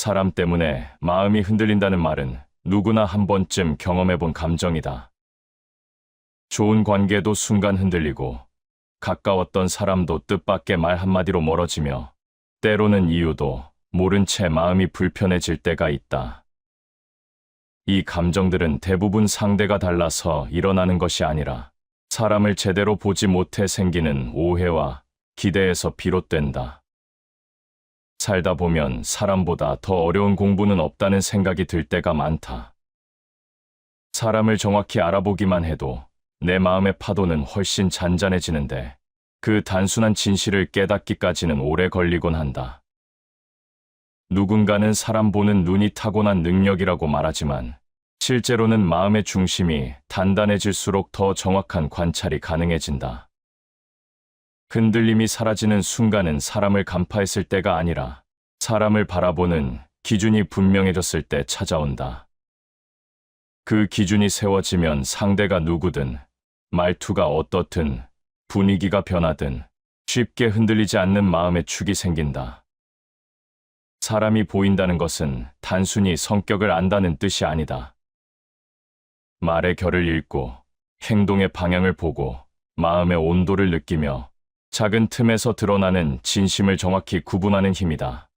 사람 때문에 마음이 흔들린다는 말은 누구나 한 번쯤 경험해본 감정이다. 좋은 관계도 순간 흔들리고 가까웠던 사람도 뜻밖의 말 한마디로 멀어지며 때로는 이유도 모른 채 마음이 불편해질 때가 있다. 이 감정들은 대부분 상대가 달라서 일어나는 것이 아니라 사람을 제대로 보지 못해 생기는 오해와 기대에서 비롯된다. 살다 보면 사람보다 더 어려운 공부는 없다는 생각이 들 때가 많다. 사람을 정확히 알아보기만 해도 내 마음의 파도는 훨씬 잔잔해지는데 그 단순한 진실을 깨닫기까지는 오래 걸리곤 한다. 누군가는 사람 보는 눈이 타고난 능력이라고 말하지만 실제로는 마음의 중심이 단단해질수록 더 정확한 관찰이 가능해진다. 흔들림이 사라지는 순간은 사람을 간파했을 때가 아니라 사람을 바라보는 기준이 분명해졌을 때 찾아온다. 그 기준이 세워지면 상대가 누구든, 말투가 어떻든, 분위기가 변하든 쉽게 흔들리지 않는 마음의 축이 생긴다. 사람이 보인다는 것은 단순히 성격을 안다는 뜻이 아니다. 말의 결을 읽고 행동의 방향을 보고 마음의 온도를 느끼며 작은 틈에서 드러나는 진심을 정확히 구분하는 힘이다.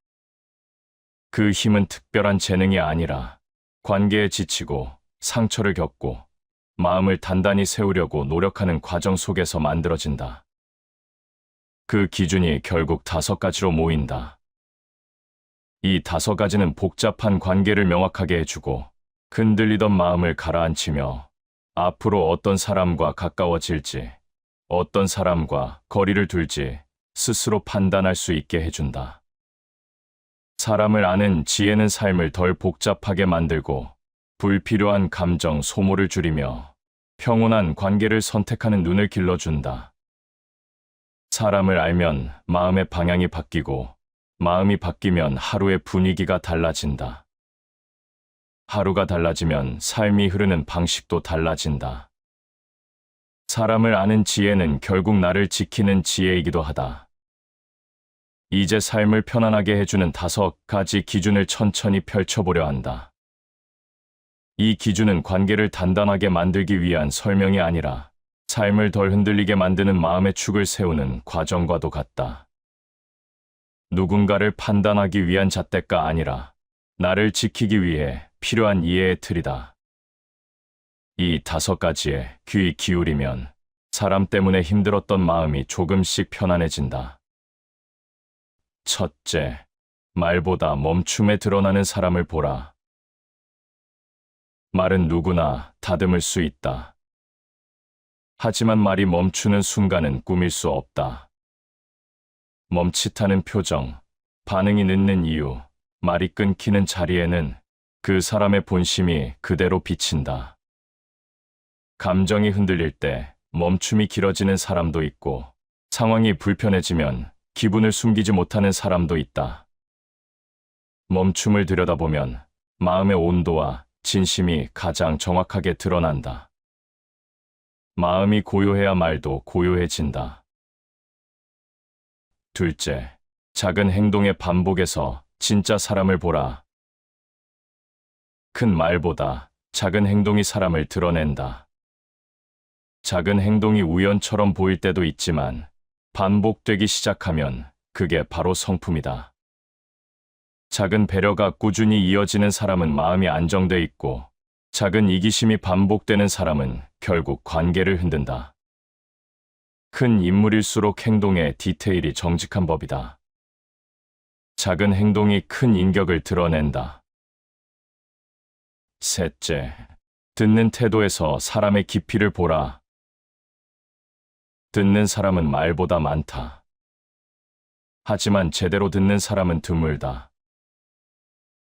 그 힘은 특별한 재능이 아니라 관계에 지치고 상처를 겪고 마음을 단단히 세우려고 노력하는 과정 속에서 만들어진다. 그 기준이 결국 5가지로 모인다. 이 5가지는 복잡한 관계를 명확하게 해주고 흔들리던 마음을 가라앉히며 앞으로 어떤 사람과 가까워질지, 어떤 사람과 거리를 둘지 스스로 판단할 수 있게 해준다. 사람을 아는 지혜는 삶을 덜 복잡하게 만들고 불필요한 감정 소모를 줄이며 평온한 관계를 선택하는 눈을 길러준다. 사람을 알면 마음의 방향이 바뀌고 마음이 바뀌면 하루의 분위기가 달라진다. 하루가 달라지면 삶이 흐르는 방식도 달라진다. 사람을 아는 지혜는 결국 나를 지키는 지혜이기도 하다. 이제 삶을 편안하게 해주는 5가지 기준을 천천히 펼쳐보려 한다. 이 기준은 관계를 단단하게 만들기 위한 설명이 아니라 삶을 덜 흔들리게 만드는 마음의 축을 세우는 과정과도 같다. 누군가를 판단하기 위한 잣대가 아니라 나를 지키기 위해 필요한 이해의 틀이다. 이 5가지에 귀 기울이면 사람 때문에 힘들었던 마음이 조금씩 편안해진다. 첫째, 말보다 멈춤에 드러나는 사람을 보라. 말은 누구나 다듬을 수 있다. 하지만 말이 멈추는 순간은 꾸밀 수 없다. 멈칫하는 표정, 반응이 늦는 이유, 말이 끊기는 자리에는 그 사람의 본심이 그대로 비친다. 감정이 흔들릴 때 멈춤이 길어지는 사람도 있고 상황이 불편해지면 기분을 숨기지 못하는 사람도 있다. 멈춤을 들여다보면 마음의 온도와 진심이 가장 정확하게 드러난다. 마음이 고요해야 말도 고요해진다. 둘째, 작은 행동의 반복에서 진짜 사람을 보라. 큰 말보다 작은 행동이 사람을 드러낸다. 작은 행동이 우연처럼 보일 때도 있지만 반복되기 시작하면 그게 바로 성품이다. 작은 배려가 꾸준히 이어지는 사람은 마음이 안정돼 있고 작은 이기심이 반복되는 사람은 결국 관계를 흔든다. 큰 인물일수록 행동의 디테일이 정직한 법이다. 작은 행동이 큰 인격을 드러낸다. 셋째, 듣는 태도에서 사람의 깊이를 보라. 듣는 사람은 말보다 많다. 하지만 제대로 듣는 사람은 드물다.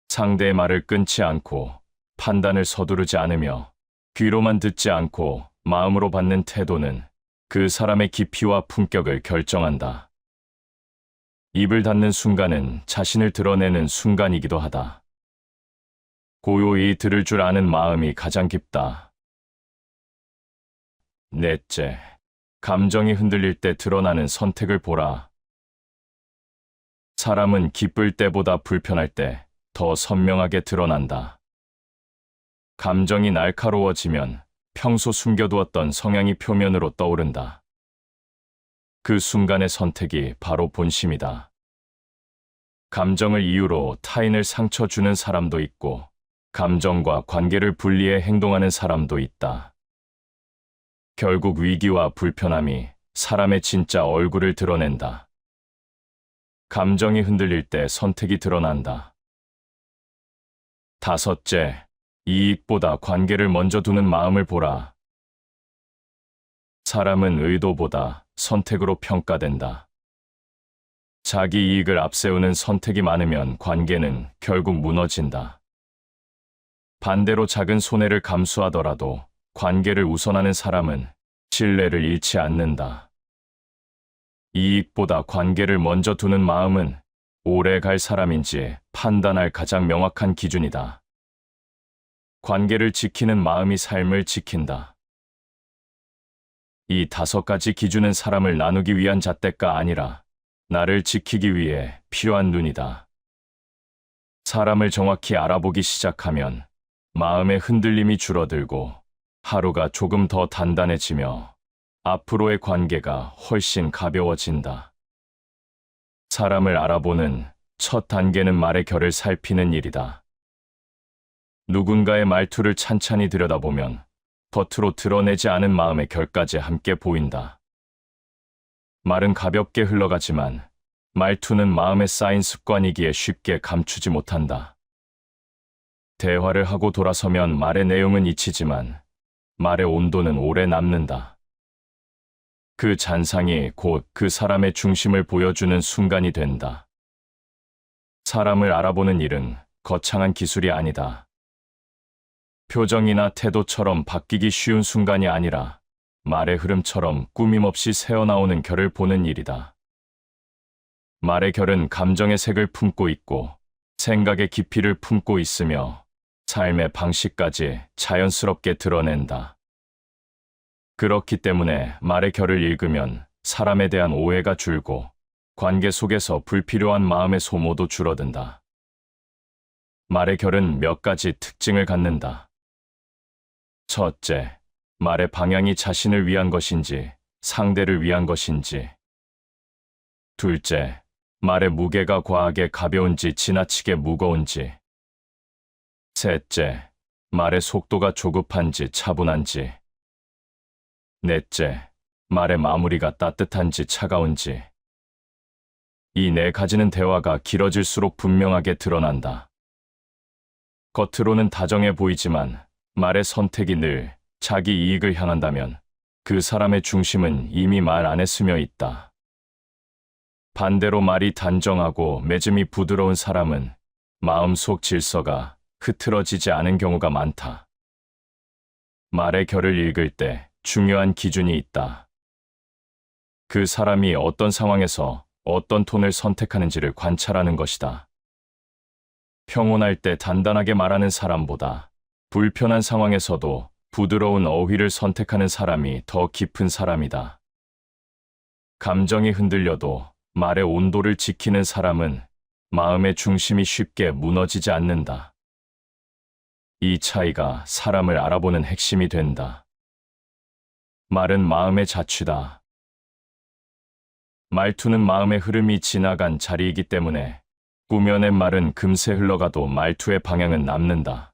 상대의 말을 끊지 않고 판단을 서두르지 않으며 귀로만 듣지 않고 마음으로 받는 태도는 그 사람의 깊이와 품격을 결정한다. 입을 닫는 순간은 자신을 드러내는 순간이기도 하다. 고요히 들을 줄 아는 마음이 가장 깊다. 넷째, 감정이 흔들릴 때 드러나는 선택을 보라. 사람은 기쁠 때보다 불편할 때 더 선명하게 드러난다. 감정이 날카로워지면 평소 숨겨두었던 성향이 표면으로 떠오른다. 그 순간의 선택이 바로 본심이다. 감정을 이유로 타인을 상처 주는 사람도 있고, 감정과 관계를 분리해 행동하는 사람도 있다. 결국 위기와 불편함이 사람의 진짜 얼굴을 드러낸다. 감정이 흔들릴 때 선택이 드러난다. 다섯째, 이익보다 관계를 먼저 두는 마음을 보라. 사람은 의도보다 선택으로 평가된다. 자기 이익을 앞세우는 선택이 많으면 관계는 결국 무너진다. 반대로 작은 손해를 감수하더라도 관계를 우선하는 사람은 신뢰를 잃지 않는다. 이익보다 관계를 먼저 두는 마음은 오래 갈 사람인지 판단할 가장 명확한 기준이다. 관계를 지키는 마음이 삶을 지킨다. 이 5가지 기준은 사람을 나누기 위한 잣대가 아니라 나를 지키기 위해 필요한 눈이다. 사람을 정확히 알아보기 시작하면 마음의 흔들림이 줄어들고 하루가 조금 더 단단해지며 앞으로의 관계가 훨씬 가벼워진다. 사람을 알아보는 첫 단계는 말의 결을 살피는 일이다. 누군가의 말투를 찬찬히 들여다보면 겉으로 드러내지 않은 마음의 결까지 함께 보인다. 말은 가볍게 흘러가지만 말투는 마음에 쌓인 습관이기에 쉽게 감추지 못한다. 대화를 하고 돌아서면 말의 내용은 잊히지만 말의 온도는 오래 남는다. 그 잔상이 곧 그 사람의 중심을 보여주는 순간이 된다. 사람을 알아보는 일은 거창한 기술이 아니다. 표정이나 태도처럼 바뀌기 쉬운 순간이 아니라 말의 흐름처럼 꾸밈없이 새어나오는 결을 보는 일이다. 말의 결은 감정의 색을 품고 있고 생각의 깊이를 품고 있으며 삶의 방식까지 자연스럽게 드러낸다. 그렇기 때문에 말의 결을 읽으면 사람에 대한 오해가 줄고 관계 속에서 불필요한 마음의 소모도 줄어든다. 말의 결은 몇 가지 특징을 갖는다. 첫째, 말의 방향이 자신을 위한 것인지 상대를 위한 것인지. 둘째, 말의 무게가 과하게 가벼운지 지나치게 무거운지. 셋째, 말의 속도가 조급한지 차분한지. 넷째, 말의 마무리가 따뜻한지 차가운지. 이 4가지는 대화가 길어질수록 분명하게 드러난다. 겉으로는 다정해 보이지만 말의 선택이 늘 자기 이익을 향한다면 그 사람의 중심은 이미 말 안에 스며 있다. 반대로 말이 단정하고 맺음이 부드러운 사람은 마음속 질서가 흐트러지지 않은 경우가 많다. 말의 결을 읽을 때 중요한 기준이 있다. 그 사람이 어떤 상황에서 어떤 톤을 선택하는지를 관찰하는 것이다. 평온할 때 단단하게 말하는 사람보다 불편한 상황에서도 부드러운 어휘를 선택하는 사람이 더 깊은 사람이다. 감정이 흔들려도 말의 온도를 지키는 사람은 마음의 중심이 쉽게 무너지지 않는다. 이 차이가 사람을 알아보는 핵심이 된다. 말은 마음의 자취다. 말투는 마음의 흐름이 지나간 자리이기 때문에 꾸며낸 말은 금세 흘러가도 말투의 방향은 남는다.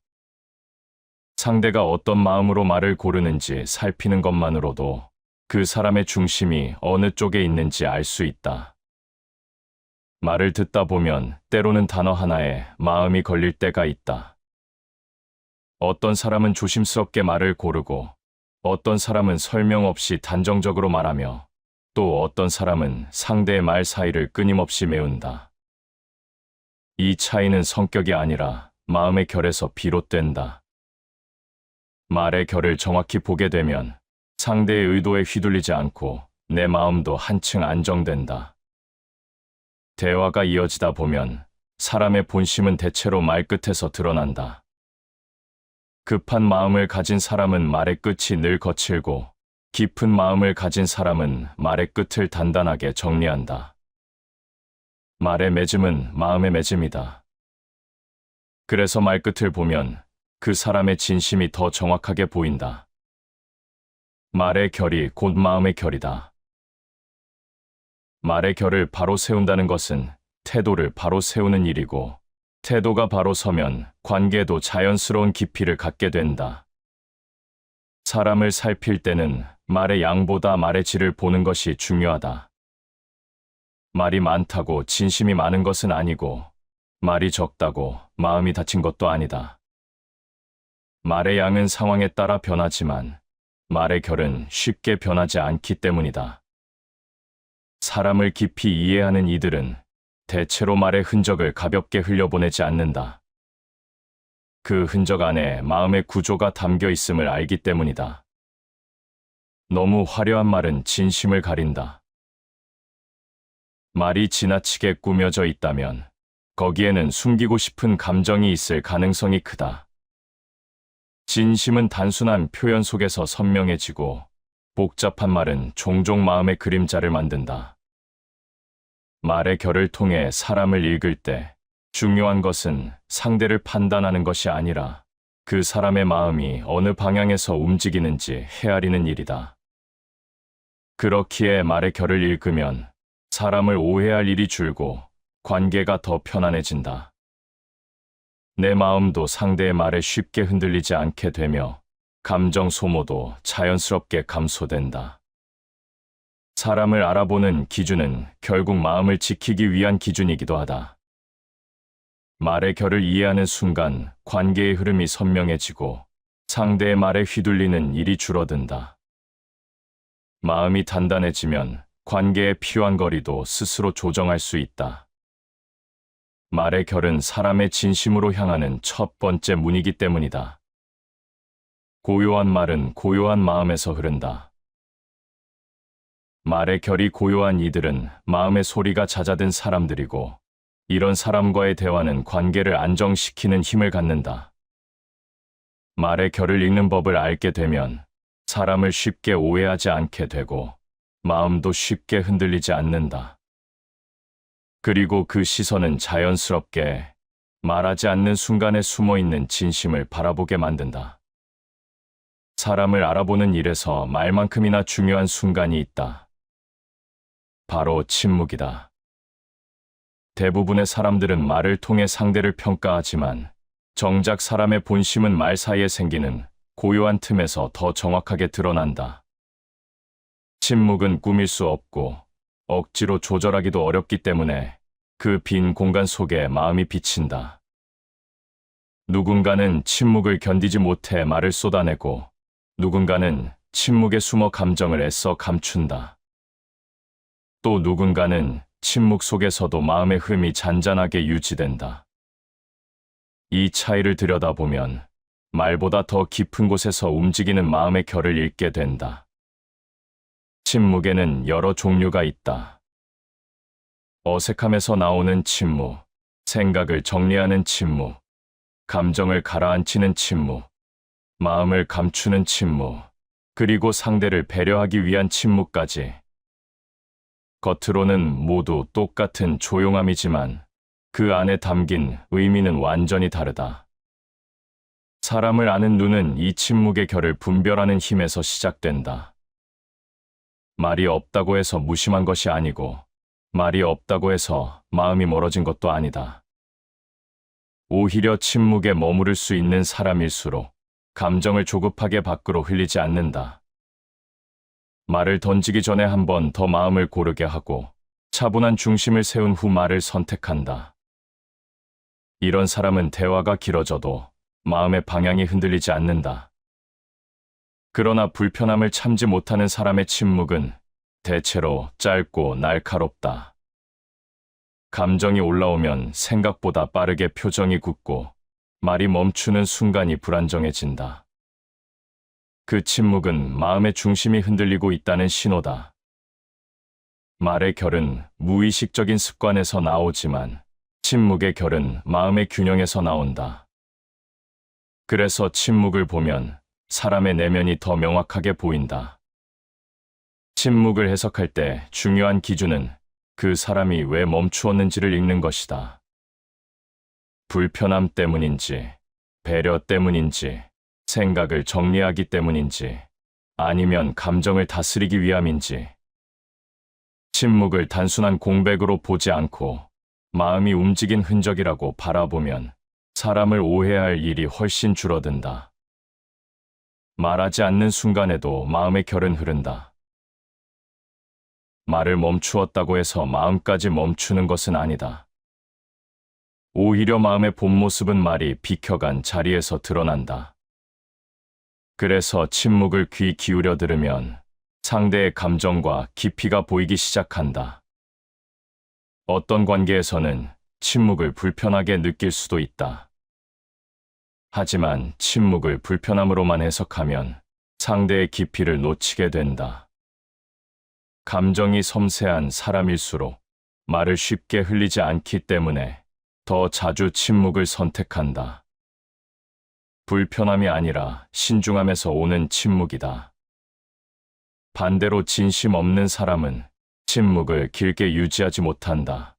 상대가 어떤 마음으로 말을 고르는지 살피는 것만으로도 그 사람의 중심이 어느 쪽에 있는지 알 수 있다. 말을 듣다 보면 때로는 단어 하나에 마음이 걸릴 때가 있다. 어떤 사람은 조심스럽게 말을 고르고 어떤 사람은 설명 없이 단정적으로 말하며 또 어떤 사람은 상대의 말 사이를 끊임없이 메운다. 이 차이는 성격이 아니라 마음의 결에서 비롯된다. 말의 결을 정확히 보게 되면 상대의 의도에 휘둘리지 않고 내 마음도 한층 안정된다. 대화가 이어지다 보면 사람의 본심은 대체로 말끝에서 드러난다. 급한 마음을 가진 사람은 말의 끝이 늘 거칠고 깊은 마음을 가진 사람은 말의 끝을 단단하게 정리한다. 말의 맺음은 마음의 맺음이다. 그래서 말끝을 보면 그 사람의 진심이 더 정확하게 보인다. 말의 결이 곧 마음의 결이다. 말의 결을 바로 세운다는 것은 태도를 바로 세우는 일이고, 태도가 바로 서면 관계도 자연스러운 깊이를 갖게 된다. 사람을 살필 때는 말의 양보다 말의 질을 보는 것이 중요하다. 말이 많다고 진심이 많은 것은 아니고, 말이 적다고 마음이 다친 것도 아니다. 말의 양은 상황에 따라 변하지만 말의 결은 쉽게 변하지 않기 때문이다. 사람을 깊이 이해하는 이들은 대체로 말의 흔적을 가볍게 흘려보내지 않는다. 그 흔적 안에 마음의 구조가 담겨 있음을 알기 때문이다. 너무 화려한 말은 진심을 가린다. 말이 지나치게 꾸며져 있다면 거기에는 숨기고 싶은 감정이 있을 가능성이 크다. 진심은 단순한 표현 속에서 선명해지고, 복잡한 말은 종종 마음의 그림자를 만든다. 말의 결을 통해 사람을 읽을 때 중요한 것은 상대를 판단하는 것이 아니라 그 사람의 마음이 어느 방향에서 움직이는지 헤아리는 일이다. 그렇기에 말의 결을 읽으면 사람을 오해할 일이 줄고 관계가 더 편안해진다. 내 마음도 상대의 말에 쉽게 흔들리지 않게 되며 감정 소모도 자연스럽게 감소된다. 사람을 알아보는 기준은 결국 마음을 지키기 위한 기준이기도 하다. 말의 결을 이해하는 순간 관계의 흐름이 선명해지고 상대의 말에 휘둘리는 일이 줄어든다. 마음이 단단해지면 관계에 필요한 거리도 스스로 조정할 수 있다. 말의 결은 사람의 진심으로 향하는 첫 번째 문이기 때문이다. 고요한 말은 고요한 마음에서 흐른다. 말의 결이 고요한 이들은 마음의 소리가 잦아든 사람들이고, 이런 사람과의 대화는 관계를 안정시키는 힘을 갖는다. 말의 결을 읽는 법을 알게 되면 사람을 쉽게 오해하지 않게 되고 마음도 쉽게 흔들리지 않는다. 그리고 그 시선은 자연스럽게 말하지 않는 순간에 숨어있는 진심을 바라보게 만든다. 사람을 알아보는 일에서 말만큼이나 중요한 순간이 있다. 바로 침묵이다. 대부분의 사람들은 말을 통해 상대를 평가하지만 정작 사람의 본심은 말 사이에 생기는 고요한 틈에서 더 정확하게 드러난다. 침묵은 꾸밀 수 없고 억지로 조절하기도 어렵기 때문에 그 빈 공간 속에 마음이 비친다. 누군가는 침묵을 견디지 못해 말을 쏟아내고, 누군가는 침묵에 숨어 감정을 애써 감춘다. 또 누군가는 침묵 속에서도 마음의 흐름이 잔잔하게 유지된다. 이 차이를 들여다보면 말보다 더 깊은 곳에서 움직이는 마음의 결을 읽게 된다. 침묵에는 여러 종류가 있다. 어색함에서 나오는 침묵, 생각을 정리하는 침묵, 감정을 가라앉히는 침묵, 마음을 감추는 침묵, 그리고 상대를 배려하기 위한 침묵까지. 겉으로는 모두 똑같은 조용함이지만 그 안에 담긴 의미는 완전히 다르다. 사람을 아는 눈은 이 침묵의 결을 분별하는 힘에서 시작된다. 말이 없다고 해서 무심한 것이 아니고, 말이 없다고 해서 마음이 멀어진 것도 아니다. 오히려 침묵에 머무를 수 있는 사람일수록 감정을 조급하게 밖으로 흘리지 않는다. 말을 던지기 전에 한 번 더 마음을 고르게 하고 차분한 중심을 세운 후 말을 선택한다. 이런 사람은 대화가 길어져도 마음의 방향이 흔들리지 않는다. 그러나 불편함을 참지 못하는 사람의 침묵은 대체로 짧고 날카롭다. 감정이 올라오면 생각보다 빠르게 표정이 굳고 말이 멈추는 순간이 불안정해진다. 그 침묵은 마음의 중심이 흔들리고 있다는 신호다. 말의 결은 무의식적인 습관에서 나오지만 침묵의 결은 마음의 균형에서 나온다. 그래서 침묵을 보면 사람의 내면이 더 명확하게 보인다. 침묵을 해석할 때 중요한 기준은 그 사람이 왜 멈추었는지를 읽는 것이다. 불편함 때문인지, 배려 때문인지, 생각을 정리하기 때문인지, 아니면 감정을 다스리기 위함인지. 침묵을 단순한 공백으로 보지 않고 마음이 움직인 흔적이라고 바라보면 사람을 오해할 일이 훨씬 줄어든다. 말하지 않는 순간에도 마음의 결은 흐른다. 말을 멈추었다고 해서 마음까지 멈추는 것은 아니다. 오히려 마음의 본 모습은 말이 비켜간 자리에서 드러난다. 그래서 침묵을 귀 기울여 들으면 상대의 감정과 깊이가 보이기 시작한다. 어떤 관계에서는 침묵을 불편하게 느낄 수도 있다. 하지만 침묵을 불편함으로만 해석하면 상대의 깊이를 놓치게 된다. 감정이 섬세한 사람일수록 말을 쉽게 흘리지 않기 때문에 더 자주 침묵을 선택한다. 불편함이 아니라 신중함에서 오는 침묵이다. 반대로 진심 없는 사람은 침묵을 길게 유지하지 못한다.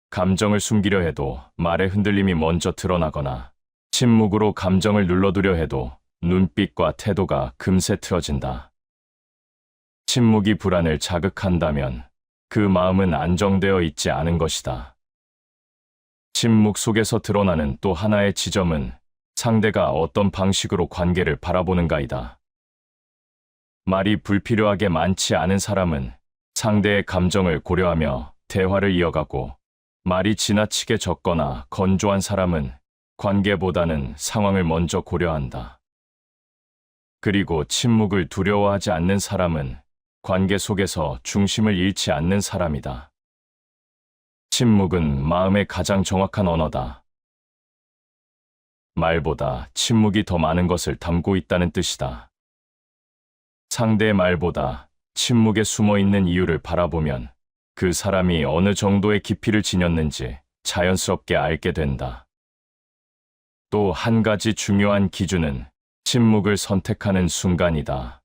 감정을 숨기려 해도 말의 흔들림이 먼저 드러나거나 침묵으로 감정을 눌러두려 해도 눈빛과 태도가 금세 틀어진다. 침묵이 불안을 자극한다면 그 마음은 안정되어 있지 않은 것이다. 침묵 속에서 드러나는 또 하나의 지점은 상대가 어떤 방식으로 관계를 바라보는가이다. 말이 불필요하게 많지 않은 사람은 상대의 감정을 고려하며 대화를 이어가고, 말이 지나치게 적거나 건조한 사람은 관계보다는 상황을 먼저 고려한다. 그리고 침묵을 두려워하지 않는 사람은 관계 속에서 중심을 잃지 않는 사람이다. 침묵은 마음의 가장 정확한 언어다. 말보다 침묵이 더 많은 것을 담고 있다는 뜻이다. 상대의 말보다 침묵에 숨어 있는 이유를 바라보면 그 사람이 어느 정도의 깊이를 지녔는지 자연스럽게 알게 된다. 또 한 가지 중요한 기준은 침묵을 선택하는 순간이다.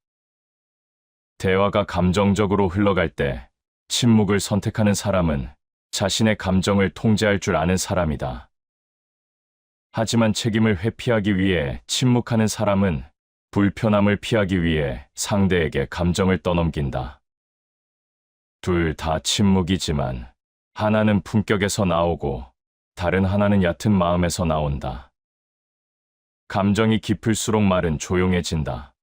대화가 감정적으로 흘러갈 때 침묵을 선택하는 사람은 자신의 감정을 통제할 줄 아는 사람이다. 하지만 책임을 회피하기 위해 침묵하는 사람은 불편함을 피하기 위해 상대에게 감정을 떠넘긴다. 둘 다 침묵이지만 하나는 품격에서 나오고 다른 하나는 얕은 마음에서 나온다. 감정이 깊을수록 말은 조용해진다.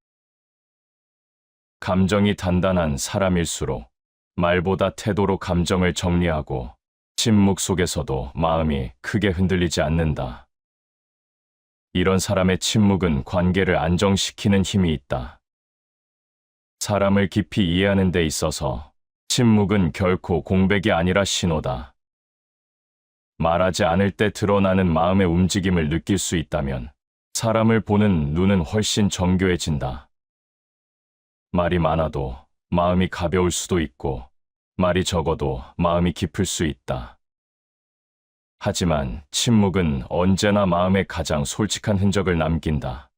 감정이 단단한 사람일수록 말보다 태도로 감정을 정리하고 침묵 속에서도 마음이 크게 흔들리지 않는다. 이런 사람의 침묵은 관계를 안정시키는 힘이 있다. 사람을 깊이 이해하는 데 있어서 침묵은 결코 공백이 아니라 신호다. 말하지 않을 때 드러나는 마음의 움직임을 느낄 수 있다면 사람을 보는 눈은 훨씬 정교해진다. 말이 많아도 마음이 가벼울 수도 있고, 말이 적어도 마음이 깊을 수 있다. 하지만 침묵은 언제나 마음에 가장 솔직한 흔적을 남긴다.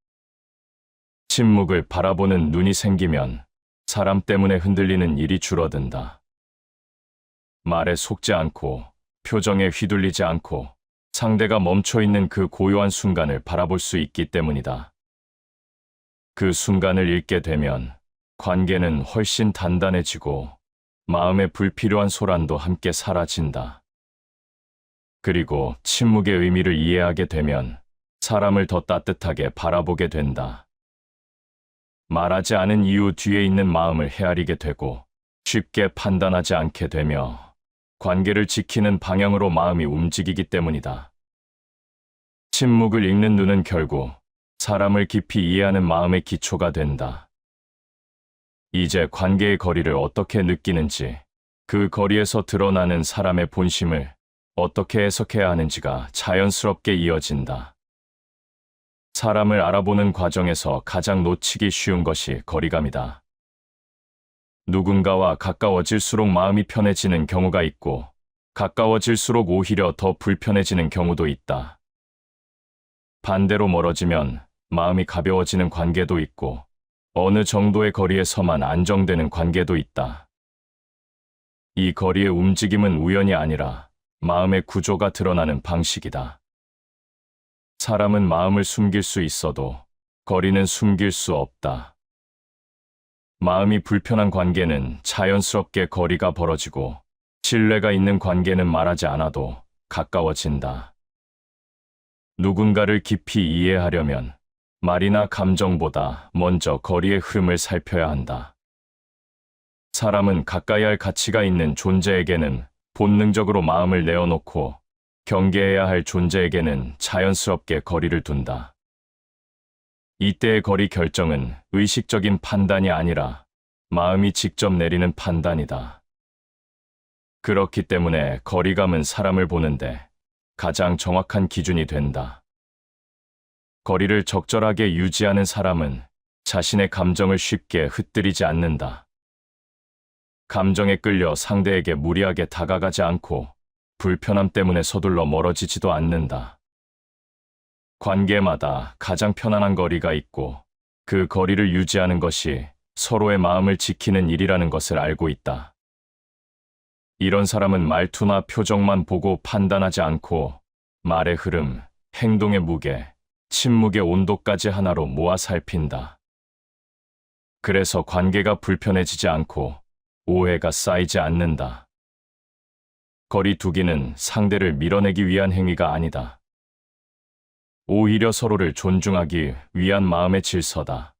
침묵을 바라보는 눈이 생기면 사람 때문에 흔들리는 일이 줄어든다. 말에 속지 않고 표정에 휘둘리지 않고 상대가 멈춰있는 그 고요한 순간을 바라볼 수 있기 때문이다. 그 순간을 읽게 되면 관계는 훨씬 단단해지고 마음의 불필요한 소란도 함께 사라진다. 그리고 침묵의 의미를 이해하게 되면 사람을 더 따뜻하게 바라보게 된다. 말하지 않은 이유 뒤에 있는 마음을 헤아리게 되고 쉽게 판단하지 않게 되며 관계를 지키는 방향으로 마음이 움직이기 때문이다. 침묵을 읽는 눈은 결국 사람을 깊이 이해하는 마음의 기초가 된다. 이제 관계의 거리를 어떻게 느끼는지, 그 거리에서 드러나는 사람의 본심을 어떻게 해석해야 하는지가 자연스럽게 이어진다. 사람을 알아보는 과정에서 가장 놓치기 쉬운 것이 거리감이다. 누군가와 가까워질수록 마음이 편해지는 경우가 있고, 가까워질수록 오히려 더 불편해지는 경우도 있다. 반대로 멀어지면 마음이 가벼워지는 관계도 있고, 어느 정도의 거리에서만 안정되는 관계도 있다. 이 거리의 움직임은 우연이 아니라 마음의 구조가 드러나는 방식이다. 사람은 마음을 숨길 수 있어도 거리는 숨길 수 없다. 마음이 불편한 관계는 자연스럽게 거리가 벌어지고 신뢰가 있는 관계는 말하지 않아도 가까워진다. 누군가를 깊이 이해하려면 말이나 감정보다 먼저 거리의 흐름을 살펴야 한다. 사람은 가까이 할 가치가 있는 존재에게는 본능적으로 마음을 내어놓고 경계해야 할 존재에게는 자연스럽게 거리를 둔다. 이때의 거리 결정은 의식적인 판단이 아니라 마음이 직접 내리는 판단이다. 그렇기 때문에 거리감은 사람을 보는데 가장 정확한 기준이 된다. 거리를 적절하게 유지하는 사람은 자신의 감정을 쉽게 흩뜨리지 않는다. 감정에 끌려 상대에게 무리하게 다가가지 않고 불편함 때문에 서둘러 멀어지지도 않는다. 관계마다 가장 편안한 거리가 있고 그 거리를 유지하는 것이 서로의 마음을 지키는 일이라는 것을 알고 있다. 이런 사람은 말투나 표정만 보고 판단하지 않고 말의 흐름, 행동의 무게, 침묵의 온도까지 하나로 모아 살핀다. 그래서 관계가 불편해지지 않고 오해가 쌓이지 않는다. 거리 두기는 상대를 밀어내기 위한 행위가 아니다. 오히려 서로를 존중하기 위한 마음의 질서다.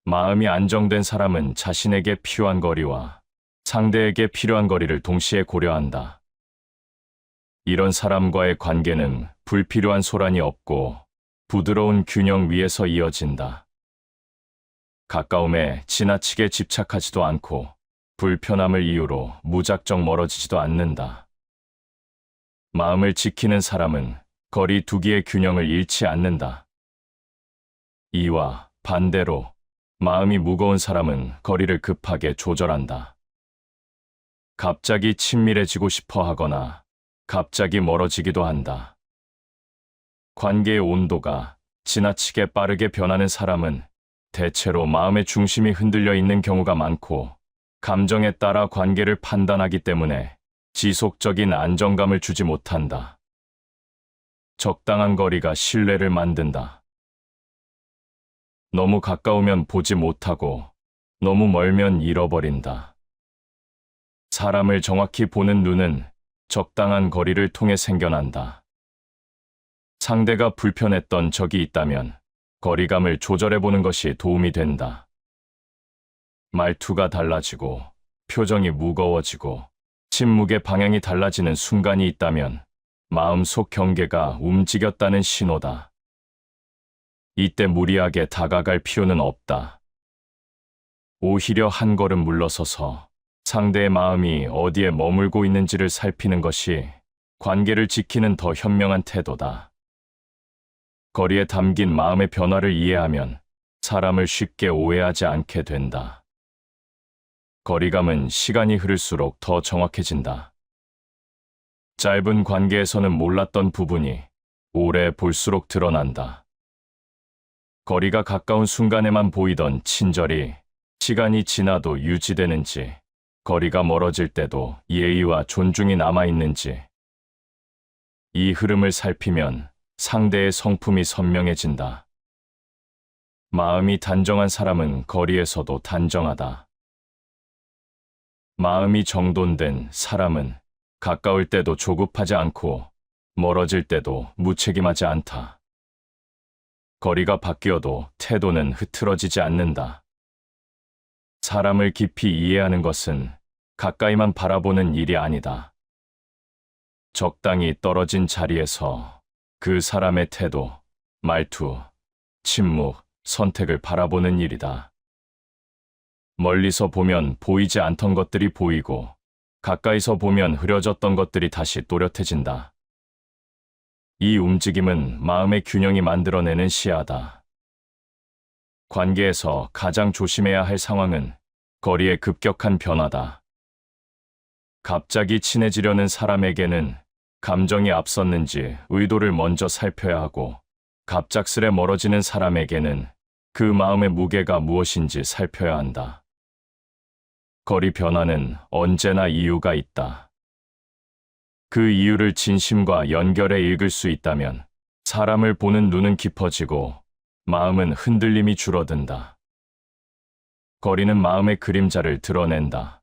마음이 안정된 사람은 자신에게 필요한 거리와 상대에게 필요한 거리를 동시에 고려한다. 이런 사람과의 관계는 불필요한 소란이 없고 부드러운 균형 위에서 이어진다. 가까움에 지나치게 집착하지도 않고 불편함을 이유로 무작정 멀어지지도 않는다. 마음을 지키는 사람은 거리 두기의 균형을 잃지 않는다. 이와 반대로 마음이 무거운 사람은 거리를 급하게 조절한다. 갑자기 친밀해지고 싶어 하거나 갑자기 멀어지기도 한다. 관계의 온도가 지나치게 빠르게 변하는 사람은 대체로 마음의 중심이 흔들려 있는 경우가 많고 감정에 따라 관계를 판단하기 때문에 지속적인 안정감을 주지 못한다. 적당한 거리가 신뢰를 만든다. 너무 가까우면 보지 못하고 너무 멀면 잃어버린다. 사람을 정확히 보는 눈은 적당한 거리를 통해 생겨난다. 상대가 불편했던 적이 있다면 거리감을 조절해보는 것이 도움이 된다. 말투가 달라지고 표정이 무거워지고 침묵의 방향이 달라지는 순간이 있다면 마음속 경계가 움직였다는 신호다. 이때 무리하게 다가갈 필요는 없다. 오히려 한 걸음 물러서서 상대의 마음이 어디에 머물고 있는지를 살피는 것이 관계를 지키는 더 현명한 태도다. 거리에 담긴 마음의 변화를 이해하면 사람을 쉽게 오해하지 않게 된다. 거리감은 시간이 흐를수록 더 정확해진다. 짧은 관계에서는 몰랐던 부분이 오래 볼수록 드러난다. 거리가 가까운 순간에만 보이던 친절이 시간이 지나도 유지되는지, 거리가 멀어질 때도 예의와 존중이 남아있는지, 이 흐름을 살피면 상대의 성품이 선명해진다. 마음이 단정한 사람은 거리에서도 단정하다. 마음이 정돈된 사람은 가까울 때도 조급하지 않고 멀어질 때도 무책임하지 않다. 거리가 바뀌어도 태도는 흐트러지지 않는다. 사람을 깊이 이해하는 것은 가까이만 바라보는 일이 아니다. 적당히 떨어진 자리에서 그 사람의 태도, 말투, 침묵, 선택을 바라보는 일이다. 멀리서 보면 보이지 않던 것들이 보이고 가까이서 보면 흐려졌던 것들이 다시 또렷해진다. 이 움직임은 마음의 균형이 만들어내는 시야다. 관계에서 가장 조심해야 할 상황은 거리의 급격한 변화다. 갑자기 친해지려는 사람에게는 감정이 앞섰는지 의도를 먼저 살펴야 하고, 갑작스레 멀어지는 사람에게는 그 마음의 무게가 무엇인지 살펴야 한다. 거리 변화는 언제나 이유가 있다. 그 이유를 진심과 연결해 읽을 수 있다면 사람을 보는 눈은 깊어지고 마음은 흔들림이 줄어든다. 거리는 마음의 그림자를 드러낸다.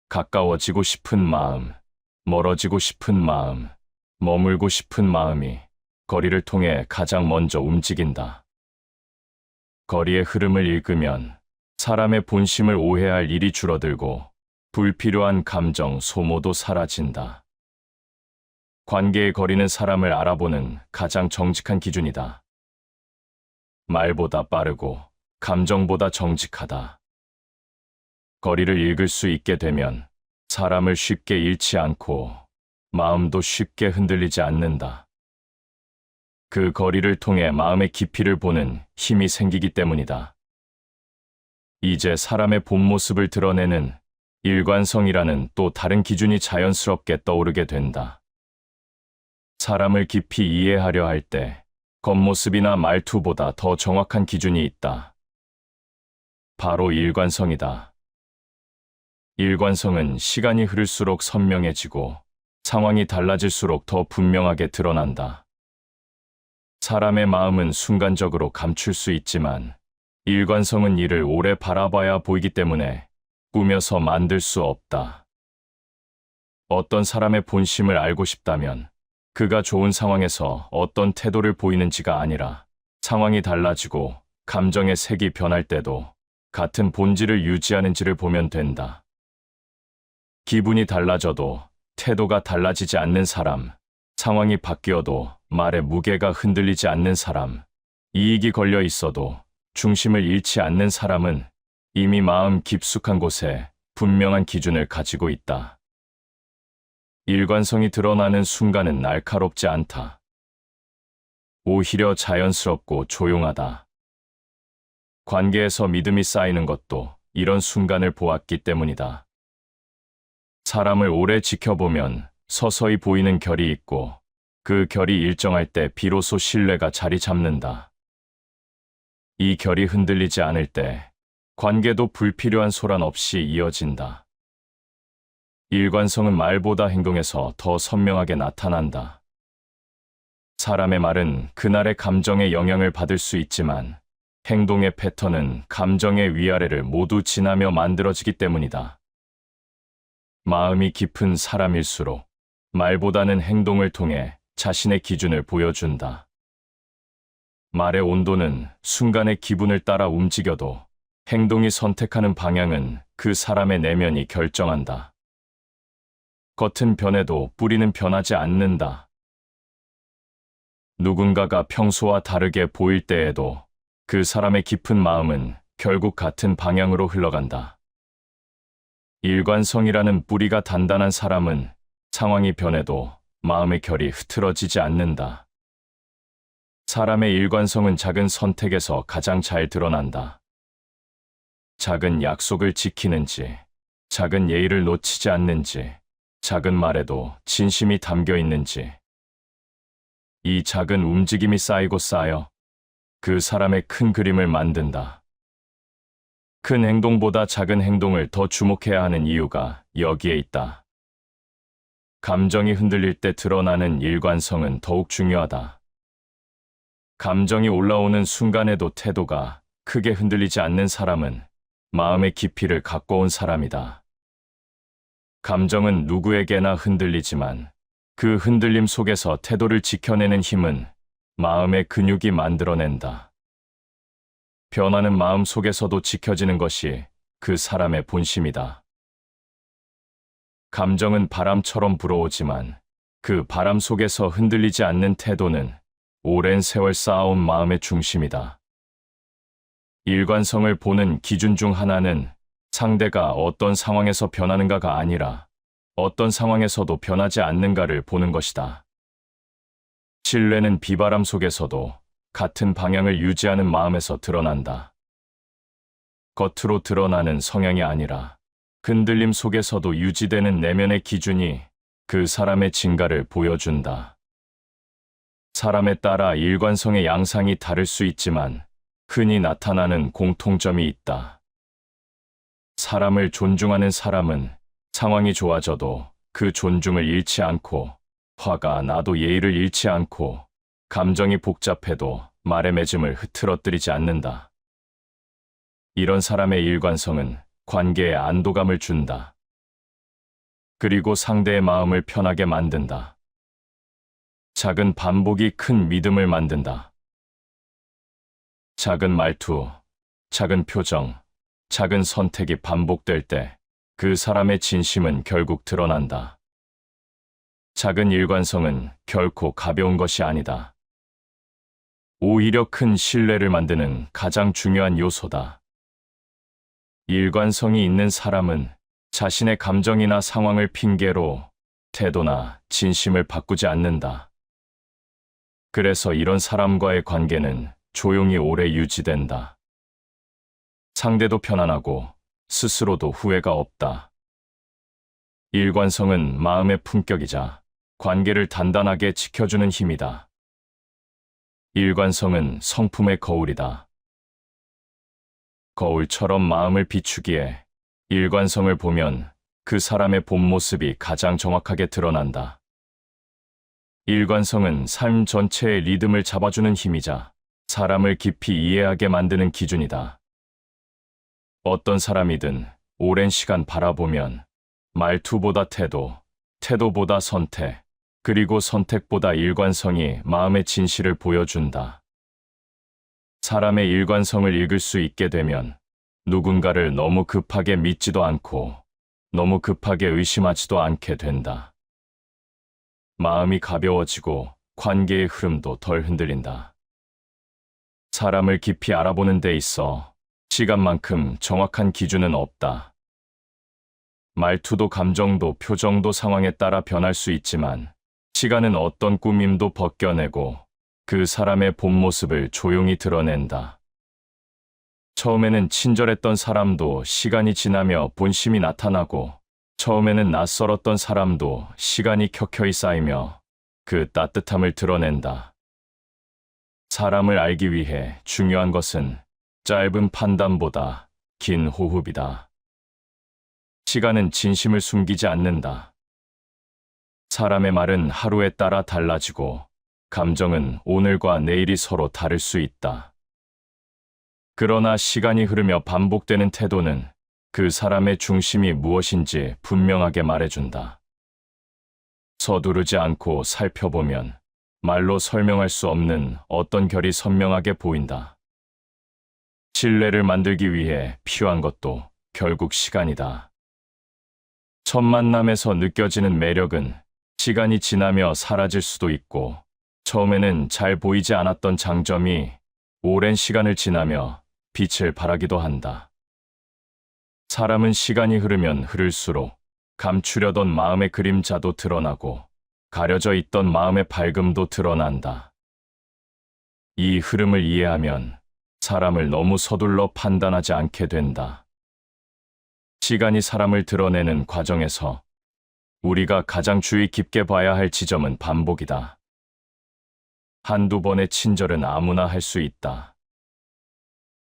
가까워지고 싶은 마음, 멀어지고 싶은 마음, 머물고 싶은 마음이 거리를 통해 가장 먼저 움직인다. 거리의 흐름을 읽으면 사람의 본심을 오해할 일이 줄어들고 불필요한 감정 소모도 사라진다. 관계의 거리는 사람을 알아보는 가장 정직한 기준이다. 말보다 빠르고 감정보다 정직하다. 거리를 읽을 수 있게 되면 사람을 쉽게 잃지 않고 마음도 쉽게 흔들리지 않는다. 그 거리를 통해 마음의 깊이를 보는 힘이 생기기 때문이다. 이제 사람의 본 모습을 드러내는 일관성이라는 또 다른 기준이 자연스럽게 떠오르게 된다. 사람을 깊이 이해하려 할 때 겉모습이나 말투보다 더 정확한 기준이 있다. 바로 일관성이다. 일관성은 시간이 흐를수록 선명해지고 상황이 달라질수록 더 분명하게 드러난다. 사람의 마음은 순간적으로 감출 수 있지만 일관성은 이를 오래 바라봐야 보이기 때문에 꾸며서 만들 수 없다. 어떤 사람의 본심을 알고 싶다면 그가 좋은 상황에서 어떤 태도를 보이는지가 아니라 상황이 달라지고 감정의 색이 변할 때도 같은 본질을 유지하는지를 보면 된다. 기분이 달라져도 태도가 달라지지 않는 사람, 상황이 바뀌어도 말의 무게가 흔들리지 않는 사람, 이익이 걸려 있어도 중심을 잃지 않는 사람은 이미 마음 깊숙한 곳에 분명한 기준을 가지고 있다. 일관성이 드러나는 순간은 날카롭지 않다. 오히려 자연스럽고 조용하다. 관계에서 믿음이 쌓이는 것도 이런 순간을 보았기 때문이다. 사람을 오래 지켜보면 서서히 보이는 결이 있고 그 결이 일정할 때 비로소 신뢰가 자리 잡는다. 이 결이 흔들리지 않을 때 관계도 불필요한 소란 없이 이어진다. 일관성은 말보다 행동에서 더 선명하게 나타난다. 사람의 말은 그날의 감정에 영향을 받을 수 있지만 행동의 패턴은 감정의 위아래를 모두 지나며 만들어지기 때문이다. 마음이 깊은 사람일수록 말보다는 행동을 통해 자신의 기준을 보여준다. 말의 온도는 순간의 기분을 따라 움직여도 행동이 선택하는 방향은 그 사람의 내면이 결정한다. 겉은 변해도 뿌리는 변하지 않는다. 누군가가 평소와 다르게 보일 때에도 그 사람의 깊은 마음은 결국 같은 방향으로 흘러간다. 일관성이라는 뿌리가 단단한 사람은 상황이 변해도 마음의 결이 흐트러지지 않는다. 사람의 일관성은 작은 선택에서 가장 잘 드러난다. 작은 약속을 지키는지, 작은 예의를 놓치지 않는지, 작은 말에도 진심이 담겨 있는지. 이 작은 움직임이 쌓이고 쌓여 그 사람의 큰 그림을 만든다. 큰 행동보다 작은 행동을 더 주목해야 하는 이유가 여기에 있다. 감정이 흔들릴 때 드러나는 일관성은 더욱 중요하다. 감정이 올라오는 순간에도 태도가 크게 흔들리지 않는 사람은 마음의 깊이를 갖고 온 사람이다. 감정은 누구에게나 흔들리지만 그 흔들림 속에서 태도를 지켜내는 힘은 마음의 근육이 만들어낸다. 변하는 마음 속에서도 지켜지는 것이 그 사람의 본심이다. 감정은 바람처럼 불어오지만 그 바람 속에서 흔들리지 않는 태도는 오랜 세월 쌓아온 마음의 중심이다. 일관성을 보는 기준 중 하나는 상대가 어떤 상황에서 변하는가가 아니라 어떤 상황에서도 변하지 않는가를 보는 것이다. 신뢰는 비바람 속에서도 같은 방향을 유지하는 마음에서 드러난다. 겉으로 드러나는 성향이 아니라 흔들림 속에서도 유지되는 내면의 기준이 그 사람의 진가를 보여준다. 사람에 따라 일관성의 양상이 다를 수 있지만 흔히 나타나는 공통점이 있다. 사람을 존중하는 사람은 상황이 좋아져도 그 존중을 잃지 않고, 화가 나도 예의를 잃지 않고, 감정이 복잡해도 말의 맺음을 흐트러뜨리지 않는다. 이런 사람의 일관성은 관계에 안도감을 준다. 그리고 상대의 마음을 편하게 만든다. 작은 반복이 큰 믿음을 만든다. 작은 말투, 작은 표정, 작은 선택이 반복될 때 그 사람의 진심은 결국 드러난다. 작은 일관성은 결코 가벼운 것이 아니다. 오히려 큰 신뢰를 만드는 가장 중요한 요소다. 일관성이 있는 사람은 자신의 감정이나 상황을 핑계로 태도나 진심을 바꾸지 않는다. 그래서 이런 사람과의 관계는 조용히 오래 유지된다. 상대도 편안하고 스스로도 후회가 없다. 일관성은 마음의 품격이자 관계를 단단하게 지켜주는 힘이다. 일관성은 성품의 거울이다. 거울처럼 마음을 비추기에 일관성을 보면 그 사람의 본 모습이 가장 정확하게 드러난다. 일관성은 삶 전체의 리듬을 잡아주는 힘이자 사람을 깊이 이해하게 만드는 기준이다. 어떤 사람이든 오랜 시간 바라보면 말투보다 태도, 태도보다 선택, 그리고 선택보다 일관성이 마음의 진실을 보여준다. 사람의 일관성을 읽을 수 있게 되면 누군가를 너무 급하게 믿지도 않고 너무 급하게 의심하지도 않게 된다. 마음이 가벼워지고 관계의 흐름도 덜 흔들린다. 사람을 깊이 알아보는 데 있어 시간만큼 정확한 기준은 없다. 말투도 감정도 표정도 상황에 따라 변할 수 있지만 시간은 어떤 꾸밈도 벗겨내고 그 사람의 본 모습을 조용히 드러낸다. 처음에는 친절했던 사람도 시간이 지나며 본심이 나타나고 처음에는 낯설었던 사람도 시간이 켜켜이 쌓이며 그 따뜻함을 드러낸다. 사람을 알기 위해 중요한 것은 짧은 판단보다 긴 호흡이다. 시간은 진심을 숨기지 않는다. 사람의 말은 하루에 따라 달라지고 감정은 오늘과 내일이 서로 다를 수 있다. 그러나 시간이 흐르며 반복되는 태도는 그 사람의 중심이 무엇인지 분명하게 말해준다. 서두르지 않고 살펴보면 말로 설명할 수 없는 어떤 결이 선명하게 보인다. 신뢰를 만들기 위해 필요한 것도 결국 시간이다. 첫 만남에서 느껴지는 매력은 시간이 지나며 사라질 수도 있고, 처음에는 잘 보이지 않았던 장점이 오랜 시간을 지나며 빛을 발하기도 한다. 사람은 시간이 흐르면 흐를수록 감추려던 마음의 그림자도 드러나고 가려져 있던 마음의 밝음도 드러난다. 이 흐름을 이해하면 사람을 너무 서둘러 판단하지 않게 된다. 시간이 사람을 드러내는 과정에서 우리가 가장 주의 깊게 봐야 할 지점은 반복이다. 한두 번의 친절은 아무나 할 수 있다.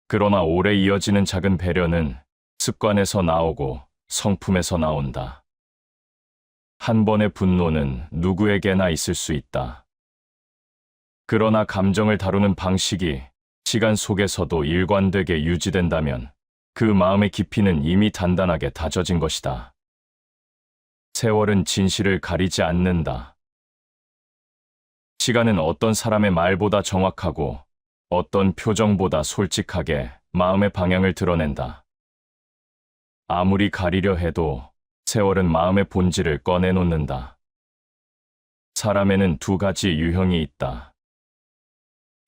그러나 오래 이어지는 작은 배려는 습관에서 나오고 성품에서 나온다. 한 번의 분노는 누구에게나 있을 수 있다. 그러나 감정을 다루는 방식이 시간 속에서도 일관되게 유지된다면 그 마음의 깊이는 이미 단단하게 다져진 것이다. 세월은 진실을 가리지 않는다. 시간은 어떤 사람의 말보다 정확하고 어떤 표정보다 솔직하게 마음의 방향을 드러낸다. 아무리 가리려 해도 세월은 마음의 본질을 꺼내놓는다. 사람에는 두 가지 유형이 있다.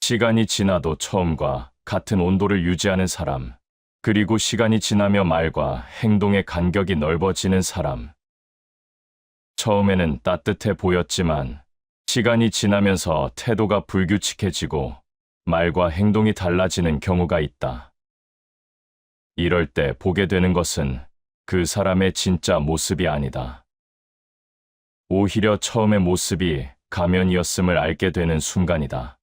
시간이 지나도 처음과 같은 온도를 유지하는 사람, 그리고 시간이 지나며 말과 행동의 간격이 넓어지는 사람. 처음에는 따뜻해 보였지만 시간이 지나면서 태도가 불규칙해지고 말과 행동이 달라지는 경우가 있다. 이럴 때 보게 되는 것은 그 사람의 진짜 모습이 아니다. 오히려 처음의 모습이 가면이었음을 알게 되는 순간이다.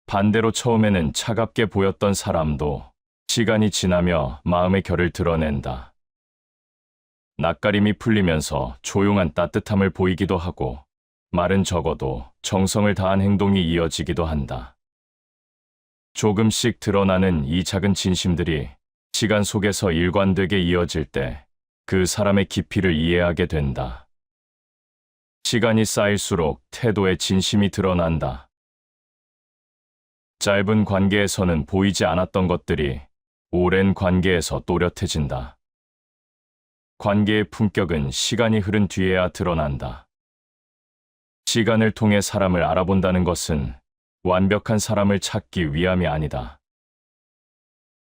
반대로 처음에는 차갑게 보였던 사람도 시간이 지나며 마음의 결을 드러낸다. 낯가림이 풀리면서 조용한 따뜻함을 보이기도 하고, 말은 적어도 정성을 다한 행동이 이어지기도 한다. 조금씩 드러나는 이 작은 진심들이 시간 속에서 일관되게 이어질 때 그 사람의 깊이를 이해하게 된다. 시간이 쌓일수록 태도의 진심이 드러난다. 짧은 관계에서는 보이지 않았던 것들이 오랜 관계에서 또렷해진다. 관계의 품격은 시간이 흐른 뒤에야 드러난다. 시간을 통해 사람을 알아본다는 것은 완벽한 사람을 찾기 위함이 아니다.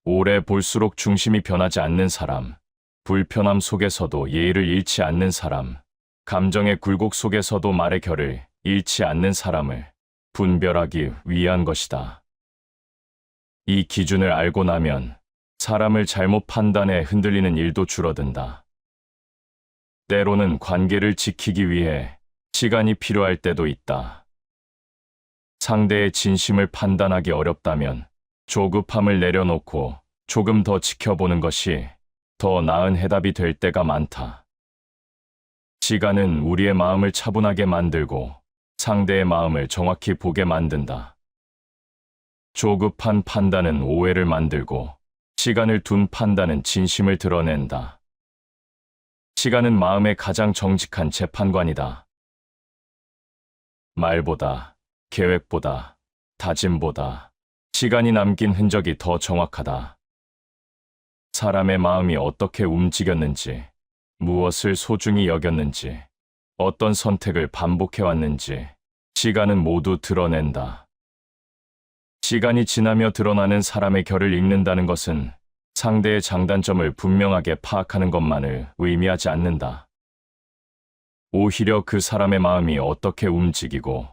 오래 볼수록 중심이 변하지 않는 사람, 불편함 속에서도 예의를 잃지 않는 사람, 감정의 굴곡 속에서도 말의 결을 잃지 않는 사람을 분별하기 위한 것이다. 이 기준을 알고 나면 사람을 잘못 판단해 흔들리는 일도 줄어든다. 때로는 관계를 지키기 위해 시간이 필요할 때도 있다. 상대의 진심을 판단하기 어렵다면 조급함을 내려놓고 조금 더 지켜보는 것이 더 나은 해답이 될 때가 많다. 시간은 우리의 마음을 차분하게 만들고 상대의 마음을 정확히 보게 만든다. 조급한 판단은 오해를 만들고 시간을 둔 판단은 진심을 드러낸다. 시간은 마음의 가장 정직한 재판관이다. 말보다, 계획보다, 다짐보다 시간이 남긴 흔적이 더 정확하다. 사람의 마음이 어떻게 움직였는지, 무엇을 소중히 여겼는지, 어떤 선택을 반복해왔는지 시간은 모두 드러낸다. 시간이 지나며 드러나는 사람의 결을 읽는다는 것은 상대의 장단점을 분명하게 파악하는 것만을 의미하지 않는다. 오히려 그 사람의 마음이 어떻게 움직이고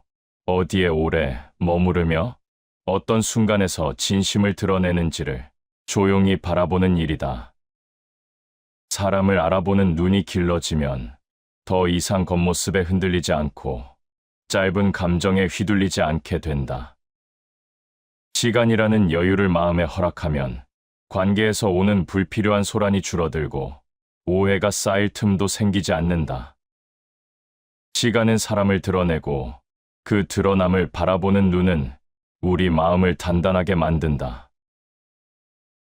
어디에 오래 머무르며 어떤 순간에서 진심을 드러내는지를 조용히 바라보는 일이다. 사람을 알아보는 눈이 길러지면 더 이상 겉모습에 흔들리지 않고 짧은 감정에 휘둘리지 않게 된다. 시간이라는 여유를 마음에 허락하면 관계에서 오는 불필요한 소란이 줄어들고 오해가 쌓일 틈도 생기지 않는다. 시간은 사람을 드러내고 그 드러남을 바라보는 눈은 우리 마음을 단단하게 만든다.